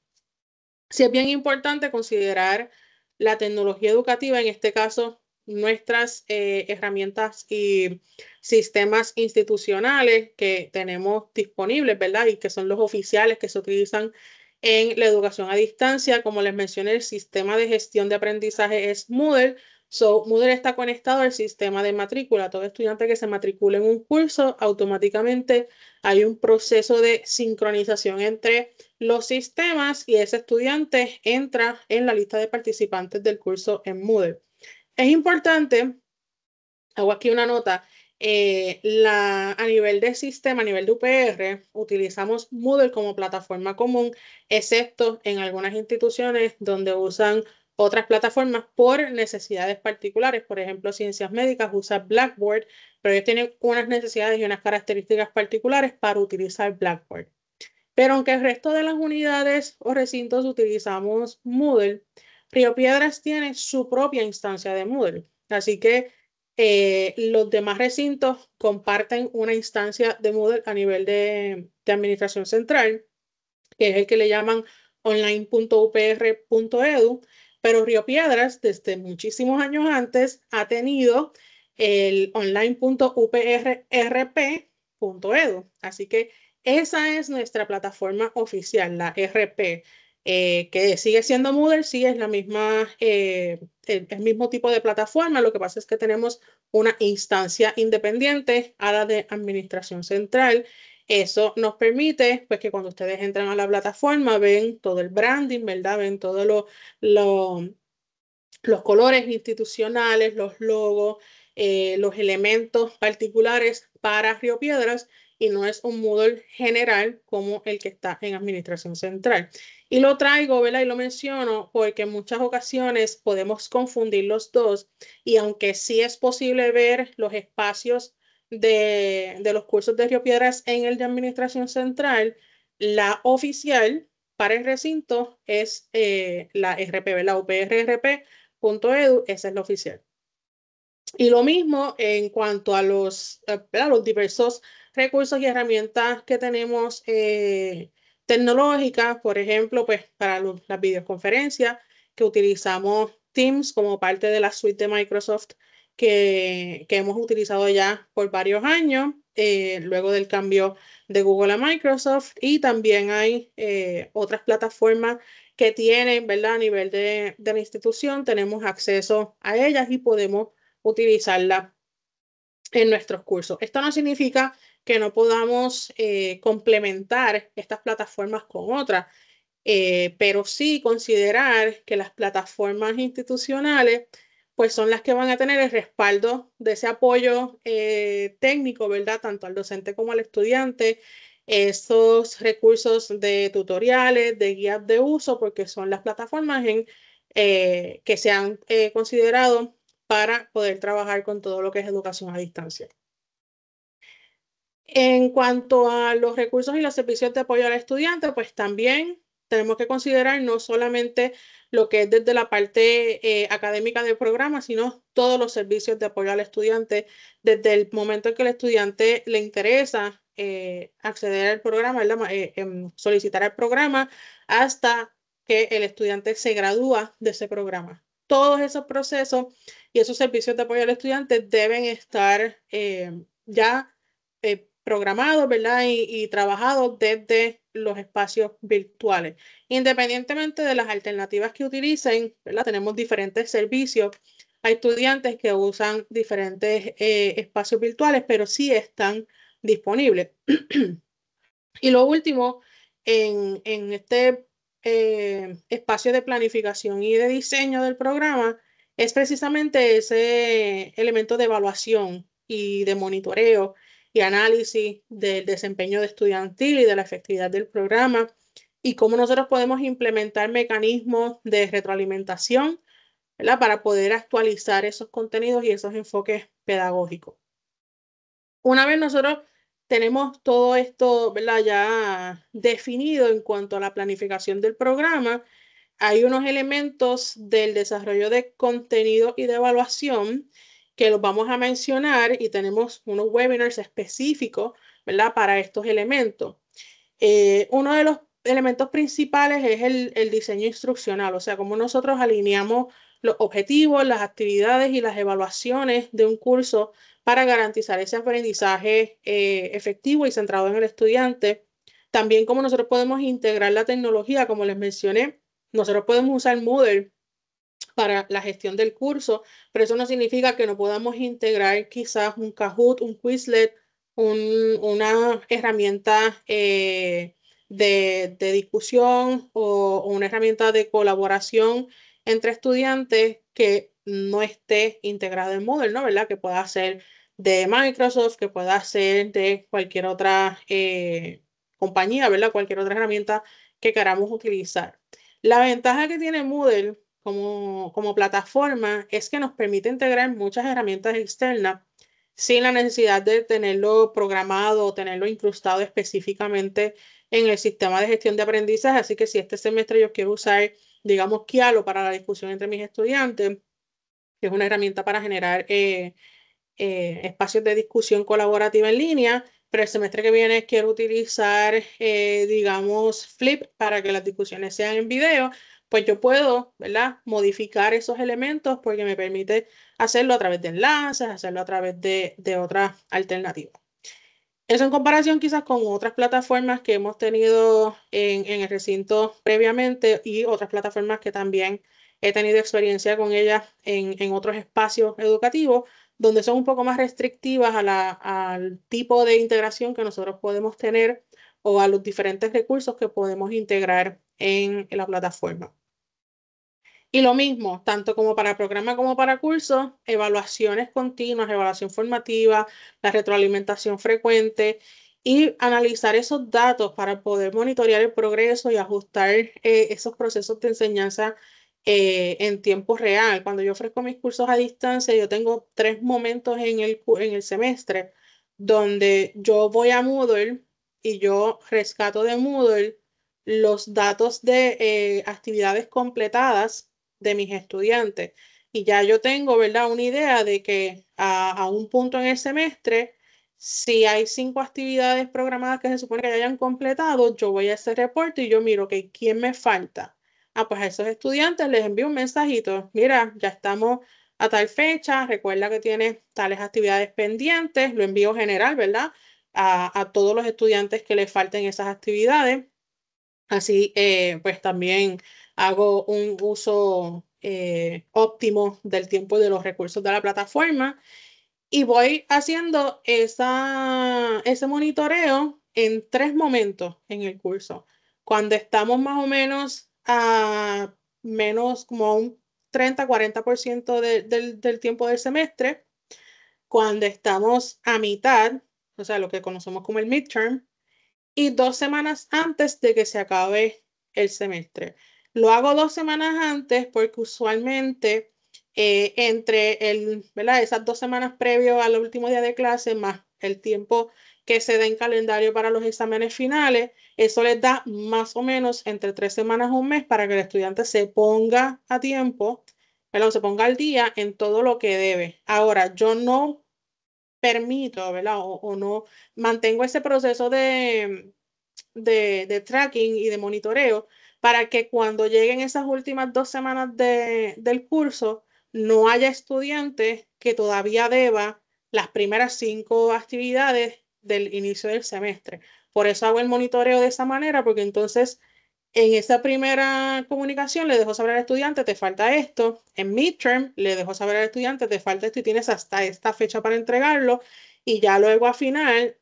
Sí es bien importante considerar la tecnología educativa, en este caso nuestras herramientas y sistemas institucionales que tenemos disponibles, ¿verdad? Y que son los oficiales que se utilizan en la educación a distancia. Como les mencioné, el sistema de gestión de aprendizaje es Moodle. Moodle está conectado al sistema de matrícula. Todo estudiante que se matricule en un curso, automáticamente hay un proceso de sincronización entre los sistemas y ese estudiante entra en la lista de participantes del curso en Moodle. Es importante, hago aquí una nota, a nivel de sistema, a nivel de UPR, utilizamos Moodle como plataforma común, excepto en algunas instituciones donde usan otras plataformas por necesidades particulares. Por ejemplo, Ciencias Médicas usa Blackboard, pero ellos tienen unas necesidades y unas características particulares para utilizar Blackboard. Pero aunque el resto de las unidades o recintos utilizamos Moodle, Río Piedras tiene su propia instancia de Moodle. Así que los demás recintos comparten una instancia de Moodle a nivel de administración central, que es el que le llaman online.upr.edu, pero Río Piedras desde muchísimos años antes ha tenido el online.uprrp.edu. Así que esa es nuestra plataforma oficial, la RP, que sigue siendo Moodle, sí es la misma, el mismo tipo de plataforma. Lo que pasa es que tenemos una instancia independiente a la de administración central. Eso nos permite, pues, que cuando ustedes entran a la plataforma ven todo el branding, ¿verdad? Ven todos los colores institucionales, los logos, los elementos particulares para Río Piedras y no es un Moodle general como el que está en Administración Central. Y lo traigo, ¿verdad? Y lo menciono porque en muchas ocasiones podemos confundir los dos y aunque sí es posible ver los espacios de los cursos de Río Piedras en el de Administración Central, la oficial para el recinto es la RP, ¿verdad? uprrp.edu, esa es la oficial. Y lo mismo en cuanto a los diversos recursos y herramientas que tenemos tecnológicas, por ejemplo, pues para las videoconferencias que utilizamos Teams como parte de la suite de Microsoft que hemos utilizado ya por varios años, luego del cambio de Google a Microsoft, y también hay otras plataformas que tienen, ¿verdad? A nivel de la institución, tenemos acceso a ellas y podemos utilizarla en nuestros cursos. Esto no significa que no podamos complementar estas plataformas con otras, pero sí considerar que las plataformas institucionales pues son las que van a tener el respaldo de ese apoyo técnico, ¿verdad? Tanto al docente como al estudiante, esos recursos de tutoriales, de guías de uso, porque son las plataformas que se han considerado para poder trabajar con todo lo que es educación a distancia. En cuanto a los recursos y los servicios de apoyo al estudiante, pues también tenemos que considerar no solamente lo que es desde la parte académica del programa, sino todos los servicios de apoyo al estudiante desde el momento en que el estudiante le interesa acceder al programa, solicitar el programa, hasta que el estudiante se gradúa de ese programa. Todos esos procesos y esos servicios de apoyo al estudiante deben estar ya programados, ¿verdad? Y trabajados desde los espacios virtuales. Independientemente de las alternativas que utilicen, ¿verdad? Tenemos diferentes servicios. Hay estudiantes que usan diferentes espacios virtuales, pero sí están disponibles. Y lo último, en este espacio de planificación y de diseño del programa, es precisamente ese elemento de evaluación y de monitoreo y análisis del desempeño de estudiantil y de la efectividad del programa y cómo nosotros podemos implementar mecanismos de retroalimentación, ¿verdad? Para poder actualizar esos contenidos y esos enfoques pedagógicos. Una vez nosotros tenemos todo esto, ¿verdad? Ya definido en cuanto a la planificación del programa, hay unos elementos del desarrollo de contenido y de evaluación que los vamos a mencionar y tenemos unos webinars específicos, ¿verdad? Para estos elementos. Uno de los elementos principales es el diseño instruccional, o sea, cómo nosotros alineamos los objetivos, las actividades y las evaluaciones de un curso para garantizar ese aprendizaje efectivo y centrado en el estudiante. También cómo nosotros podemos integrar la tecnología, como les mencioné, nosotros podemos usar Moodle para la gestión del curso, pero eso no significa que no podamos integrar quizás un Kahoot, un Quizlet, una herramienta de discusión o una herramienta de colaboración entre estudiantes que no esté integrada en Moodle, ¿no? ¿Verdad? Que pueda ser de Microsoft, que pueda ser de cualquier otra compañía, ¿verdad? Cualquier otra herramienta que queramos utilizar. La ventaja que tiene Moodle como plataforma es que nos permite integrar muchas herramientas externas sin la necesidad de tenerlo programado o tenerlo incrustado específicamente en el sistema de gestión de aprendizaje. Así que si este semestre yo quiero usar, digamos, Kialo para la discusión entre mis estudiantes, que es una herramienta para generar espacios de discusión colaborativa en línea, pero el semestre que viene quiero utilizar, digamos, Flip para que las discusiones sean en video, pues yo puedo, ¿verdad? Modificar esos elementos porque me permite hacerlo a través de enlaces, hacerlo a través de otras alternativas. Eso en comparación quizás con otras plataformas que hemos tenido en el recinto previamente y otras plataformas que también he tenido experiencia con ellas en otros espacios educativos, donde son un poco más restrictivas al tipo de integración que nosotros podemos tener o a los diferentes recursos que podemos integrar en la plataforma. Y lo mismo, tanto como para programa como para curso, evaluaciones continuas, evaluación formativa, la retroalimentación frecuente y analizar esos datos para poder monitorear el progreso y ajustar esos procesos de enseñanza en tiempo real. Cuando yo ofrezco mis cursos a distancia, yo tengo 3 momentos en el semestre donde yo voy a Moodle y yo rescato de Moodle los datos de actividades completadas de mis estudiantes. Y ya yo tengo, ¿verdad?, una idea de que a un punto en el semestre, si hay 5 actividades programadas que se supone que ya hayan completado, yo voy a ese reporte y yo miro que quién me falta. Ah, pues a esos estudiantes les envío un mensajito. Mira, ya estamos a tal fecha, recuerda que tienes tales actividades pendientes, lo envío general, ¿verdad? A todos los estudiantes que les falten esas actividades. Así, pues también hago un uso óptimo del tiempo y de los recursos de la plataforma y voy haciendo ese monitoreo en 3 momentos en el curso. Cuando estamos más o menos a menos como un 30-40% del tiempo del semestre, cuando estamos a mitad, o sea, lo que conocemos como el midterm, y 2 semanas antes de que se acabe el semestre. Lo hago 2 semanas antes porque usualmente ¿verdad?, esas 2 semanas previo al último día de clase, más el tiempo que se da en calendario para los exámenes finales, eso les da más o menos entre 3 semanas a un mes para que el estudiante se ponga a tiempo, ¿verdad?, se ponga al día en todo lo que debe. Ahora, yo no permito, ¿verdad? O no mantengo ese proceso de tracking y de monitoreo para que cuando lleguen esas últimas 2 semanas del curso no haya estudiantes que todavía deba las primeras 5 actividades del inicio del semestre. Por eso hago el monitoreo de esa manera, porque entonces en esa primera comunicación le dejo saber al estudiante, te falta esto. En midterm le dejo saber al estudiante, te falta esto y tienes hasta esta fecha para entregarlo. Y ya luego a final,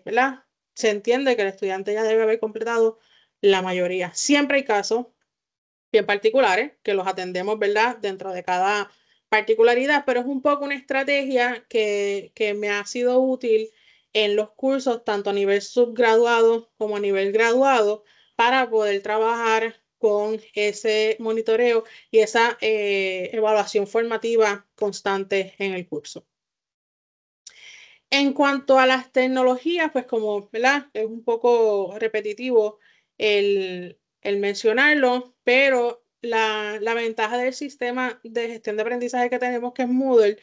¿verdad?, se entiende que el estudiante ya debe haber completado la mayoría. Siempre hay casos bien particulares que los atendemos, ¿verdad?, dentro de cada particularidad, pero es un poco una estrategia que me ha sido útil en los cursos, tanto a nivel subgraduado como a nivel graduado, para poder trabajar con ese monitoreo y esa evaluación formativa constante en el curso. En cuanto a las tecnologías, pues como, ¿verdad?, es un poco repetitivo el mencionarlo, pero la ventaja del sistema de gestión de aprendizaje que tenemos, que es Moodle,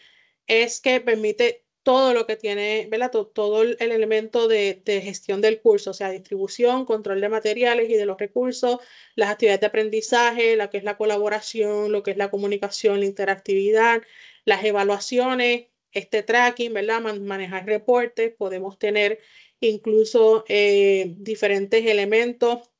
es que permite todo lo que tiene, ¿verdad?, todo el elemento de gestión del curso, o sea, distribución, control de materiales y de los recursos, las actividades de aprendizaje, lo que es la colaboración, lo que es la comunicación, la interactividad, las evaluaciones, este tracking, ¿verdad?, manejar reportes, podemos tener incluso diferentes elementos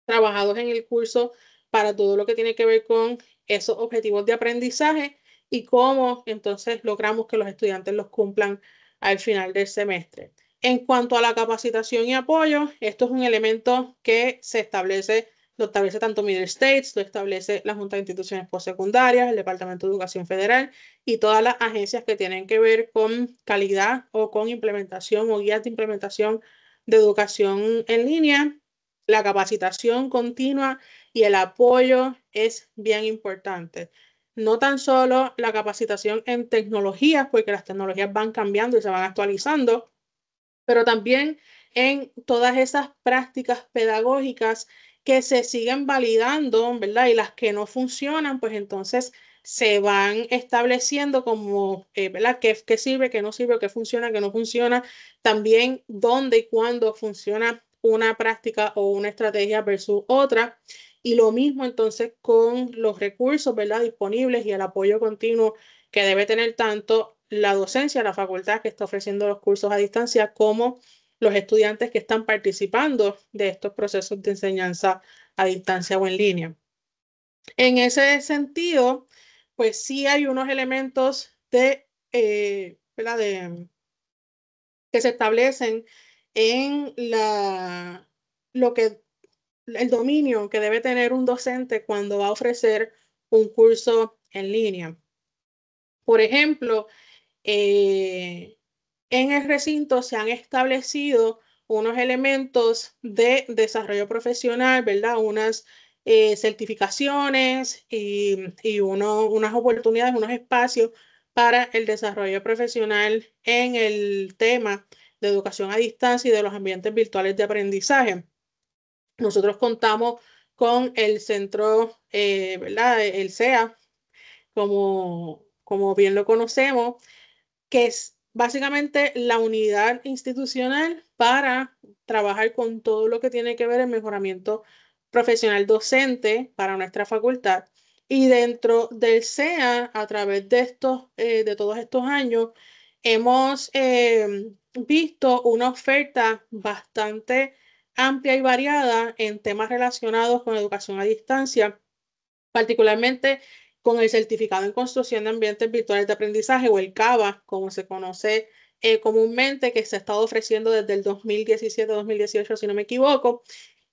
trabajados en el curso para todo lo que tiene que ver con esos objetivos de aprendizaje y cómo entonces logramos que los estudiantes los cumplan al final del semestre. En cuanto a la capacitación y apoyo, esto es un elemento que lo establece tanto Middle States, lo establece la Junta de Instituciones Postsecundarias, el Departamento de Educación Federal y todas las agencias que tienen que ver con calidad o con implementación o guías de implementación de educación en línea. La capacitación continua y el apoyo es bien importante. No tan solo la capacitación en tecnologías, porque las tecnologías van cambiando y se van actualizando, pero también en todas esas prácticas pedagógicas que se siguen validando, ¿verdad? Y las que no funcionan, pues entonces se van estableciendo como, ¿verdad?, qué sirve, qué no sirve, qué funciona, qué no funciona. También dónde y cuándo funciona una práctica o una estrategia versus otra. Y lo mismo entonces con los recursos, ¿verdad?, disponibles y el apoyo continuo que debe tener tanto la docencia, la facultad que está ofreciendo los cursos a distancia, como los estudiantes que están participando de estos procesos de enseñanza a distancia o en línea. En ese sentido, pues sí hay unos elementos ¿verdad?, que se establecen en lo que el dominio que debe tener un docente cuando va a ofrecer un curso en línea. Por ejemplo, eh, en el recinto se han establecido unos elementos de desarrollo profesional, ¿verdad? Unas certificaciones y unas oportunidades, unos espacios para el desarrollo profesional en el tema de educación a distancia y de los ambientes virtuales de aprendizaje. Nosotros contamos con el centro, ¿verdad? El CEA, como bien lo conocemos, que es básicamente la unidad institucional para trabajar con todo lo que tiene que ver el mejoramiento profesional docente para nuestra facultad. Y dentro del CEA, a través de todos estos años, hemos visto una oferta bastante amplia y variada en temas relacionados con educación a distancia, particularmente con el Certificado en Construcción de Ambientes Virtuales de Aprendizaje, o el CABA, como se conoce comúnmente, que se ha estado ofreciendo desde el 2017-2018, si no me equivoco,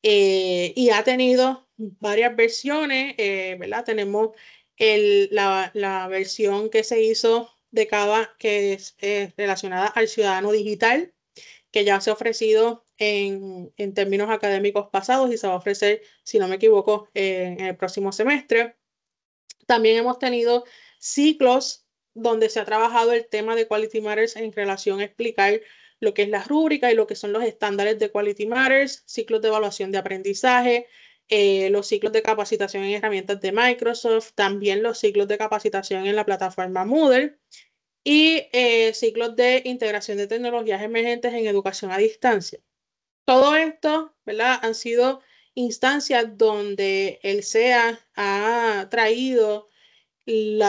y ha tenido varias versiones, ¿verdad? Tenemos la versión que se hizo de CABA, que es relacionada al ciudadano digital, que ya se ha ofrecido en términos académicos pasados y se va a ofrecer, si no me equivoco, en el próximo semestre. También hemos tenido ciclos donde se ha trabajado el tema de Quality Matters en relación a explicar lo que es la rúbrica y lo que son los estándares de Quality Matters, ciclos de evaluación de aprendizaje, los ciclos de capacitación en herramientas de Microsoft, también los ciclos de capacitación en la plataforma Moodle y ciclos de integración de tecnologías emergentes en educación a distancia. Todo esto, ¿verdad? Han sido instancias donde el CEA ha traído el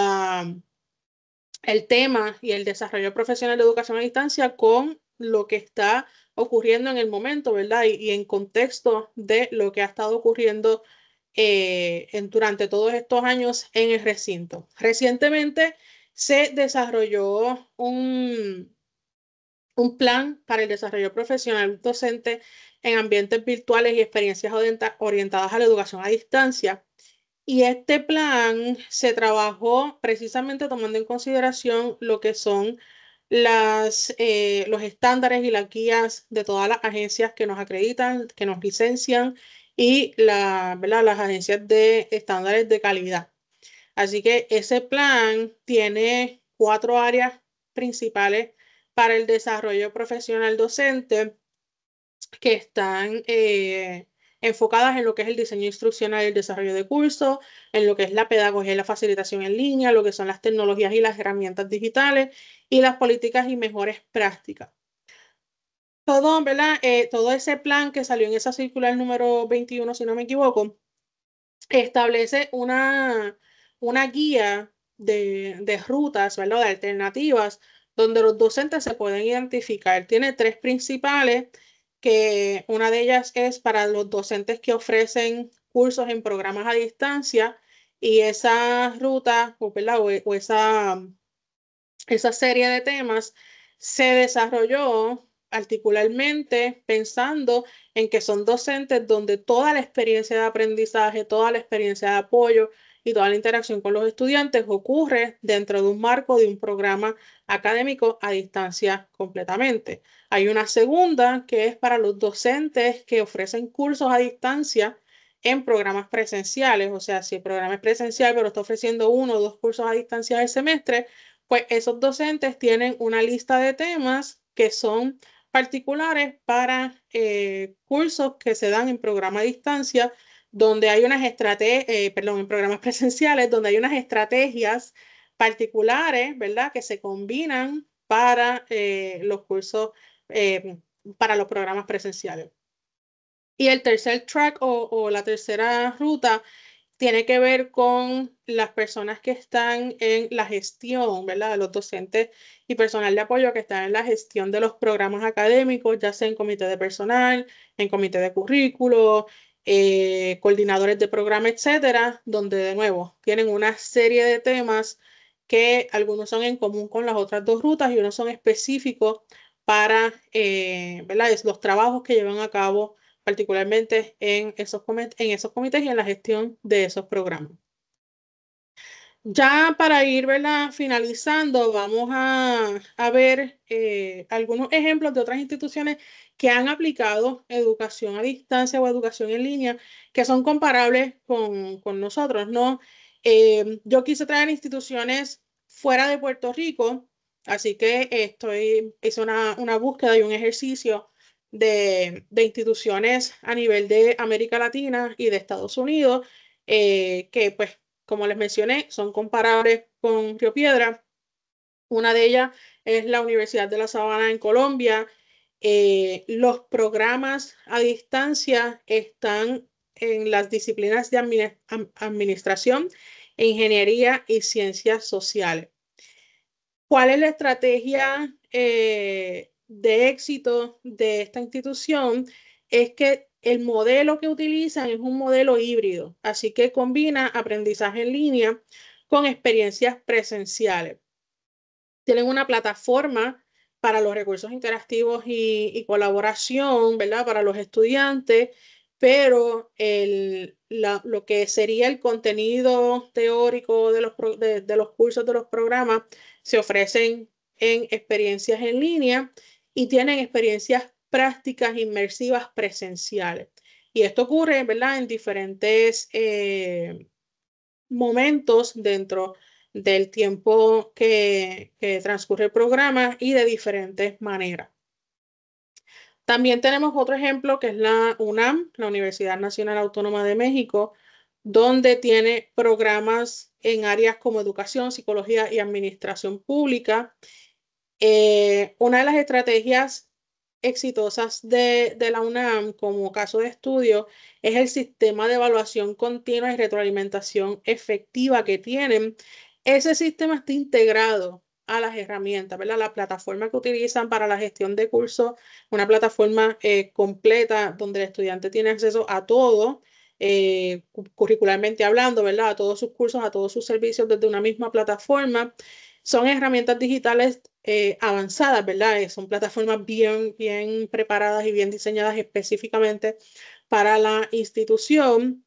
tema y el desarrollo profesional de educación a distancia con lo que está ocurriendo en el momento, ¿verdad? Y en contexto de lo que ha estado ocurriendo durante todos estos años en el recinto. Recientemente se desarrolló un plan para el desarrollo profesional docente en ambientes virtuales y experiencias orientadas a la educación a distancia. Y este plan se trabajó precisamente tomando en consideración lo que son los estándares y las guías de todas las agencias que nos acreditan, que nos licencian y ¿verdad? Las agencias de estándares de calidad. Así que ese plan tiene 4 áreas principales para el desarrollo profesional docente que están enfocadas en lo que es el diseño instruccional y el desarrollo de cursos, en lo que es la pedagogía y la facilitación en línea, lo que son las tecnologías y las herramientas digitales y las políticas y mejores prácticas. Todo, ¿verdad? Todo ese plan que salió en esa circular número 21, si no me equivoco, establece una guía de rutas, ¿verdad? De alternativas, donde los docentes se pueden identificar. Tiene 3 principales, que una de ellas es para los docentes que ofrecen cursos en programas a distancia, y esa ruta, ¿verdad? O esa serie de temas se desarrolló particularmente pensando en que son docentes donde toda la experiencia de aprendizaje, toda la experiencia de apoyo y toda la interacción con los estudiantes ocurre dentro de un marco de un programa académico a distancia completamente. Hay una segunda que es para los docentes que ofrecen cursos a distancia en programas presenciales, o sea, si el programa es presencial pero está ofreciendo 1 o 2 cursos a distancia al semestre, pues esos docentes tienen una lista de temas que son particulares para cursos que se dan en programa a distancia, donde hay unas en programas presenciales, donde hay unas estrategias particulares, ¿verdad?, que se combinan para los cursos, para los programas presenciales. Y el tercer track o la tercera ruta tiene que ver con las personas que están en la gestión, ¿verdad? Los docentes y personal de apoyo que están en la gestión de los programas académicos, ya sea en comité de personal, en comité de currículo, coordinadores de programa, etcétera, donde de nuevo tienen una serie de temas que algunos son en común con las otras 2 rutas y unos son específicos para, ¿verdad? Los trabajos que llevan a cabo particularmente en esos comités y en la gestión de esos programas. Ya para ir, ¿verdad?, finalizando, vamos a ver algunos ejemplos de otras instituciones que han aplicado educación a distancia o educación en línea que son comparables con nosotros, ¿no? Yo quise traer instituciones fuera de Puerto Rico, así que hice una búsqueda y un ejercicio de instituciones a nivel de América Latina y de Estados Unidos, que pues como les mencioné, son comparables con Río Piedra. Una de ellas es la Universidad de La Sabana en Colombia. Los programas a distancia están en las disciplinas de administración, ingeniería y ciencias sociales. ¿Cuál es la estrategia de éxito de esta institución? Es que el modelo que utilizan es un modelo híbrido, así que combina aprendizaje en línea con experiencias presenciales. Tienen una plataforma para los recursos interactivos y colaboración, ¿verdad? Para los estudiantes, pero lo que sería el contenido teórico de los cursos de los programas se ofrecen en experiencias en línea y tienen experiencias prácticas inmersivas presenciales. Y esto ocurre, ¿verdad?, en diferentes momentos dentro del tiempo que transcurre el programa y de diferentes maneras. También tenemos otro ejemplo que es la UNAM, la Universidad Nacional Autónoma de México, donde tiene programas en áreas como educación, psicología y administración pública. Una de las estrategias exitosas de la UNAM como caso de estudio es el sistema de evaluación continua y retroalimentación efectiva que tienen. Ese sistema está integrado a las herramientas, ¿verdad? La plataforma que utilizan para la gestión de cursos, una plataforma completa donde el estudiante tiene acceso a todo, curricularmente hablando, ¿verdad? A todos sus cursos, a todos sus servicios desde una misma plataforma. Son herramientas digitales avanzadas, ¿verdad? Son plataformas bien preparadas y bien diseñadas específicamente para la institución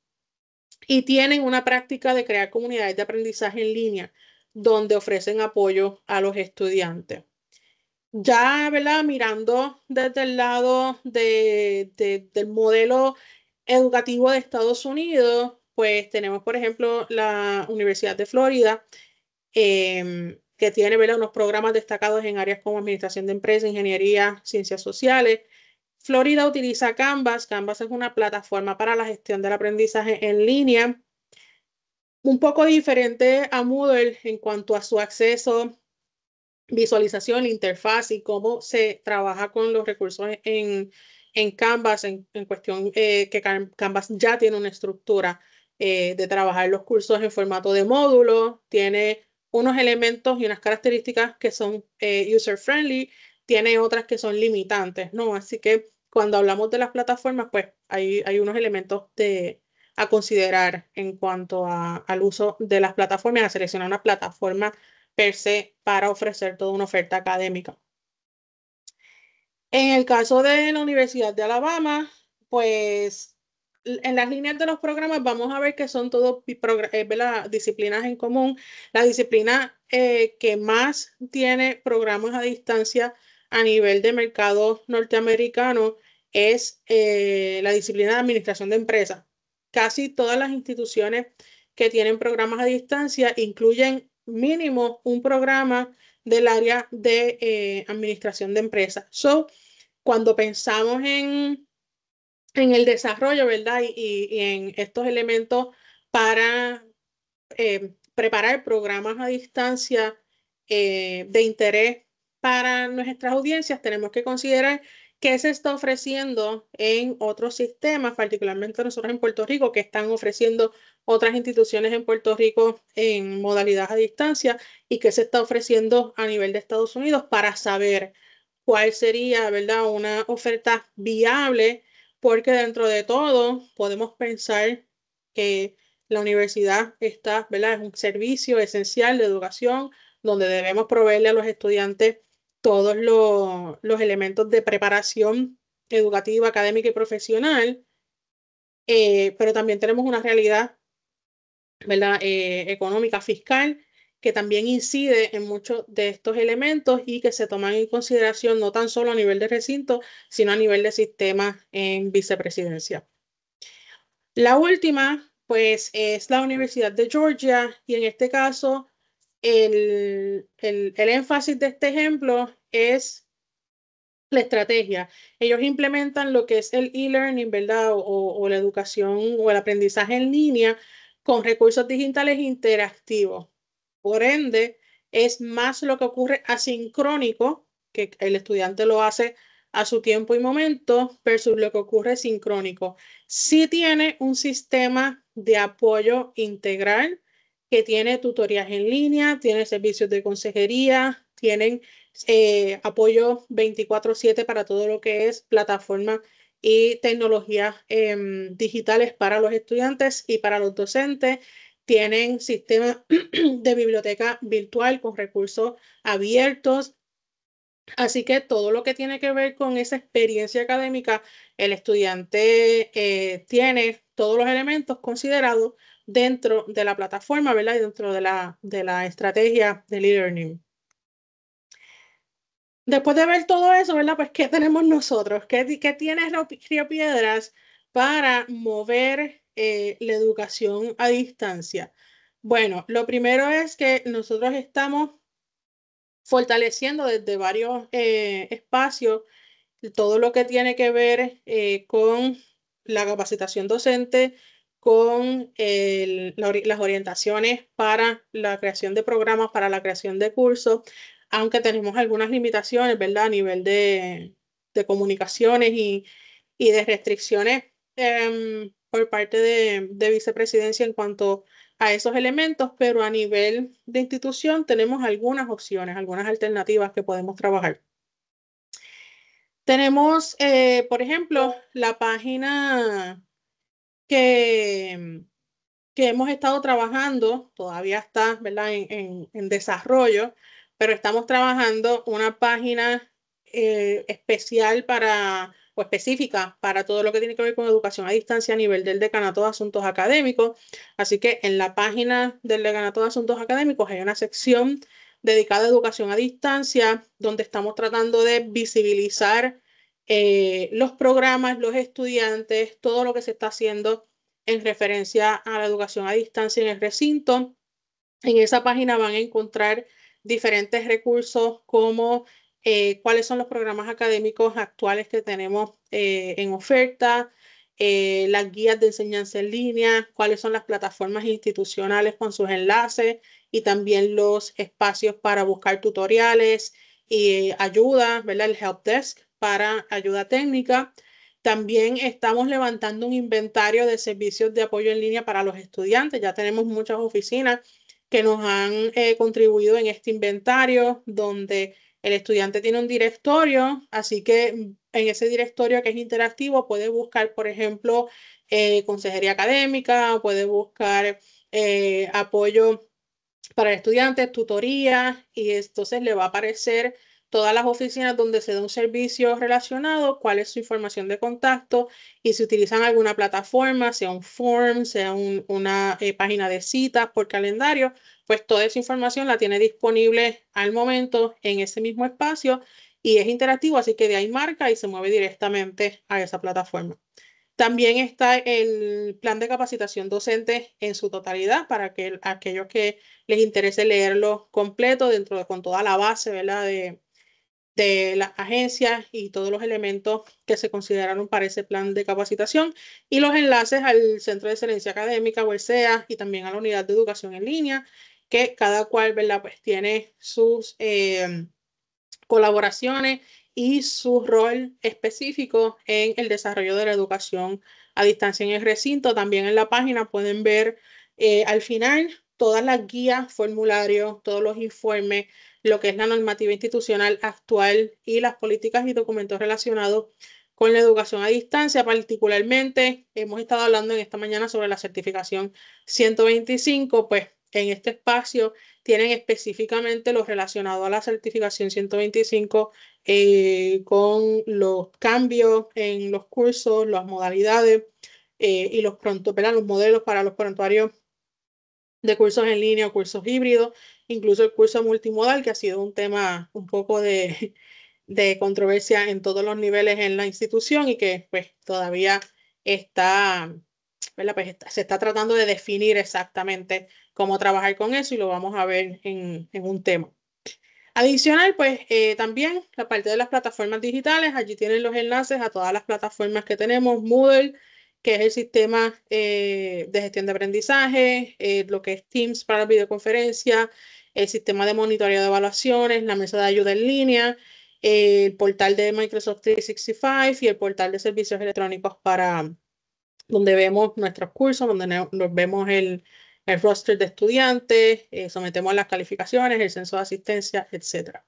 y tienen una práctica de crear comunidades de aprendizaje en línea donde ofrecen apoyo a los estudiantes. Ya, ¿verdad?, mirando desde el lado del modelo educativo de Estados Unidos, pues tenemos, por ejemplo, la Universidad de Florida, que tiene, ¿verdad?, unos programas destacados en áreas como administración de empresas, ingeniería, ciencias sociales. Florida utiliza Canvas. Canvas es una plataforma para la gestión del aprendizaje en línea, un poco diferente a Moodle en cuanto a su acceso, visualización, la interfaz y cómo se trabaja con los recursos en Canvas, en cuestión que Canvas ya tiene una estructura de trabajar los cursos en formato de módulo, tiene unos elementos y unas características que son user-friendly, tiene otras que son limitantes, ¿no? Así que cuando hablamos de las plataformas, pues hay unos elementos a considerar en cuanto al uso de las plataformas, a seleccionar una plataforma per se para ofrecer toda una oferta académica. En el caso de la Universidad de Alabama, pues en las líneas de los programas vamos a ver que son todos disciplinas en común. La disciplina que más tiene programas a distancia a nivel de mercado norteamericano es la disciplina de administración de empresas. Casi todas las instituciones que tienen programas a distancia incluyen mínimo un programa del área de administración de empresas. Cuando pensamos en el desarrollo, ¿verdad? Y en estos elementos para preparar programas a distancia de interés para nuestras audiencias, tenemos que considerar qué se está ofreciendo en otros sistemas, particularmente nosotros en Puerto Rico, que están ofreciendo otras instituciones en Puerto Rico en modalidad a distancia y qué se está ofreciendo a nivel de Estados Unidos para saber cuál sería, ¿verdad?, una oferta viable, porque dentro de todo podemos pensar que la universidad está, ¿verdad?, es un servicio esencial de educación donde debemos proveerle a los estudiantes todos los elementos de preparación educativa, académica y profesional, pero también tenemos una realidad ¿verdad? Económica, fiscal, que también incide en muchos de estos elementos y que se toman en consideración no tan solo a nivel de recinto, sino a nivel de sistema en vicepresidencia. La última, pues, es la Universidad de Georgia y en este caso el énfasis de este ejemplo es la estrategia. Ellos implementan lo que es el e-learning, ¿verdad? O la educación o el aprendizaje en línea con recursos digitales interactivos. Por ende, es más lo que ocurre asincrónico, que el estudiante lo hace a su tiempo y momento, versus lo que ocurre sincrónico. Sí tiene un sistema de apoyo integral que tiene tutorías en línea, tiene servicios de consejería, tienen apoyo 24/7 para todo lo que es plataforma y tecnologías digitales para los estudiantes y para los docentes. Tienen sistemas de biblioteca virtual con recursos abiertos. Así que todo lo que tiene que ver con esa experiencia académica, el estudiante tiene todos los elementos considerados dentro de la plataforma, ¿verdad? Y dentro de la estrategia del e-learning. Después de ver todo eso, ¿verdad? Pues, ¿qué tenemos nosotros? ¿Qué tiene Río Piedras para mover la educación a distancia? Bueno, lo primero es que nosotros estamos fortaleciendo desde varios espacios todo lo que tiene que ver con la capacitación docente, con las orientaciones para la creación de programas, para la creación de cursos, aunque tenemos algunas limitaciones, ¿verdad? A nivel de comunicaciones y de restricciones por parte de vicepresidencia en cuanto a esos elementos, pero a nivel de institución tenemos algunas opciones, algunas alternativas que podemos trabajar. Tenemos, por ejemplo, la página que, que hemos estado trabajando, todavía está, ¿verdad? En desarrollo, pero estamos trabajando una página especial para, o específica para todo lo que tiene que ver con educación a distancia a nivel del Decanato de Asuntos Académicos. Así que en la página del Decanato de Asuntos Académicos hay una sección dedicada a educación a distancia, donde estamos tratando de visibilizar los programas, los estudiantes, todo lo que se está haciendo en referencia a la educación a distancia en el recinto. En esa página van a encontrar diferentes recursos como cuáles son los programas académicos actuales que tenemos en oferta, las guías de enseñanza en línea, cuáles son las plataformas institucionales con sus enlaces y también los espacios para buscar tutoriales y ayuda, ¿verdad? El help desk para ayuda técnica. También estamos levantando un inventario de servicios de apoyo en línea para los estudiantes. Ya tenemos muchas oficinas que nos han contribuido en este inventario, donde el estudiante tiene un directorio, así que en ese directorio que es interactivo puede buscar, por ejemplo, consejería académica, puede buscar apoyo para estudiantes, tutorías, y entonces le va a aparecer todas las oficinas donde se da un servicio relacionado, cuál es su información de contacto y si utilizan alguna plataforma, sea un form, sea una página de citas por calendario, pues toda esa información la tiene disponible al momento en ese mismo espacio y es interactivo, así que de ahí marca y se mueve directamente a esa plataforma. También está el plan de capacitación docente en su totalidad para que aquellos que les interese leerlo completo dentro con toda la base, ¿verdad? De las agencias y todos los elementos que se consideraron para ese plan de capacitación y los enlaces al Centro de Excelencia Académica o el CEA y también a la Unidad de Educación en Línea, que cada cual, ¿verdad? Pues tiene sus colaboraciones y su rol específico en el desarrollo de la educación a distancia en el recinto. También en la página pueden ver al final todas las guías, formularios, todos los informes, lo que es la normativa institucional actual y las políticas y documentos relacionados con la educación a distancia. Particularmente, hemos estado hablando en esta mañana sobre la certificación 125, pues en este espacio tienen específicamente lo relacionado a la certificación 125 con los cambios en los cursos, las modalidades y los modelos para los prontuarios de cursos en línea o cursos híbridos, incluso el curso multimodal, que ha sido un tema un poco de controversia en todos los niveles en la institución y que pues todavía está, ¿verdad? Pues se está tratando de definir exactamente cómo trabajar con eso y lo vamos a ver en un tema. Adicional, pues también la parte de las plataformas digitales, allí tienen los enlaces a todas las plataformas que tenemos, Moodle, que es el sistema de gestión de aprendizaje, lo que es Teams para videoconferencia, el sistema de monitoreo de evaluaciones, la mesa de ayuda en línea, el portal de Microsoft 365 y el portal de servicios electrónicos para donde vemos nuestros cursos, donde nos vemos el roster de estudiantes, sometemos las calificaciones, el censo de asistencia, etc.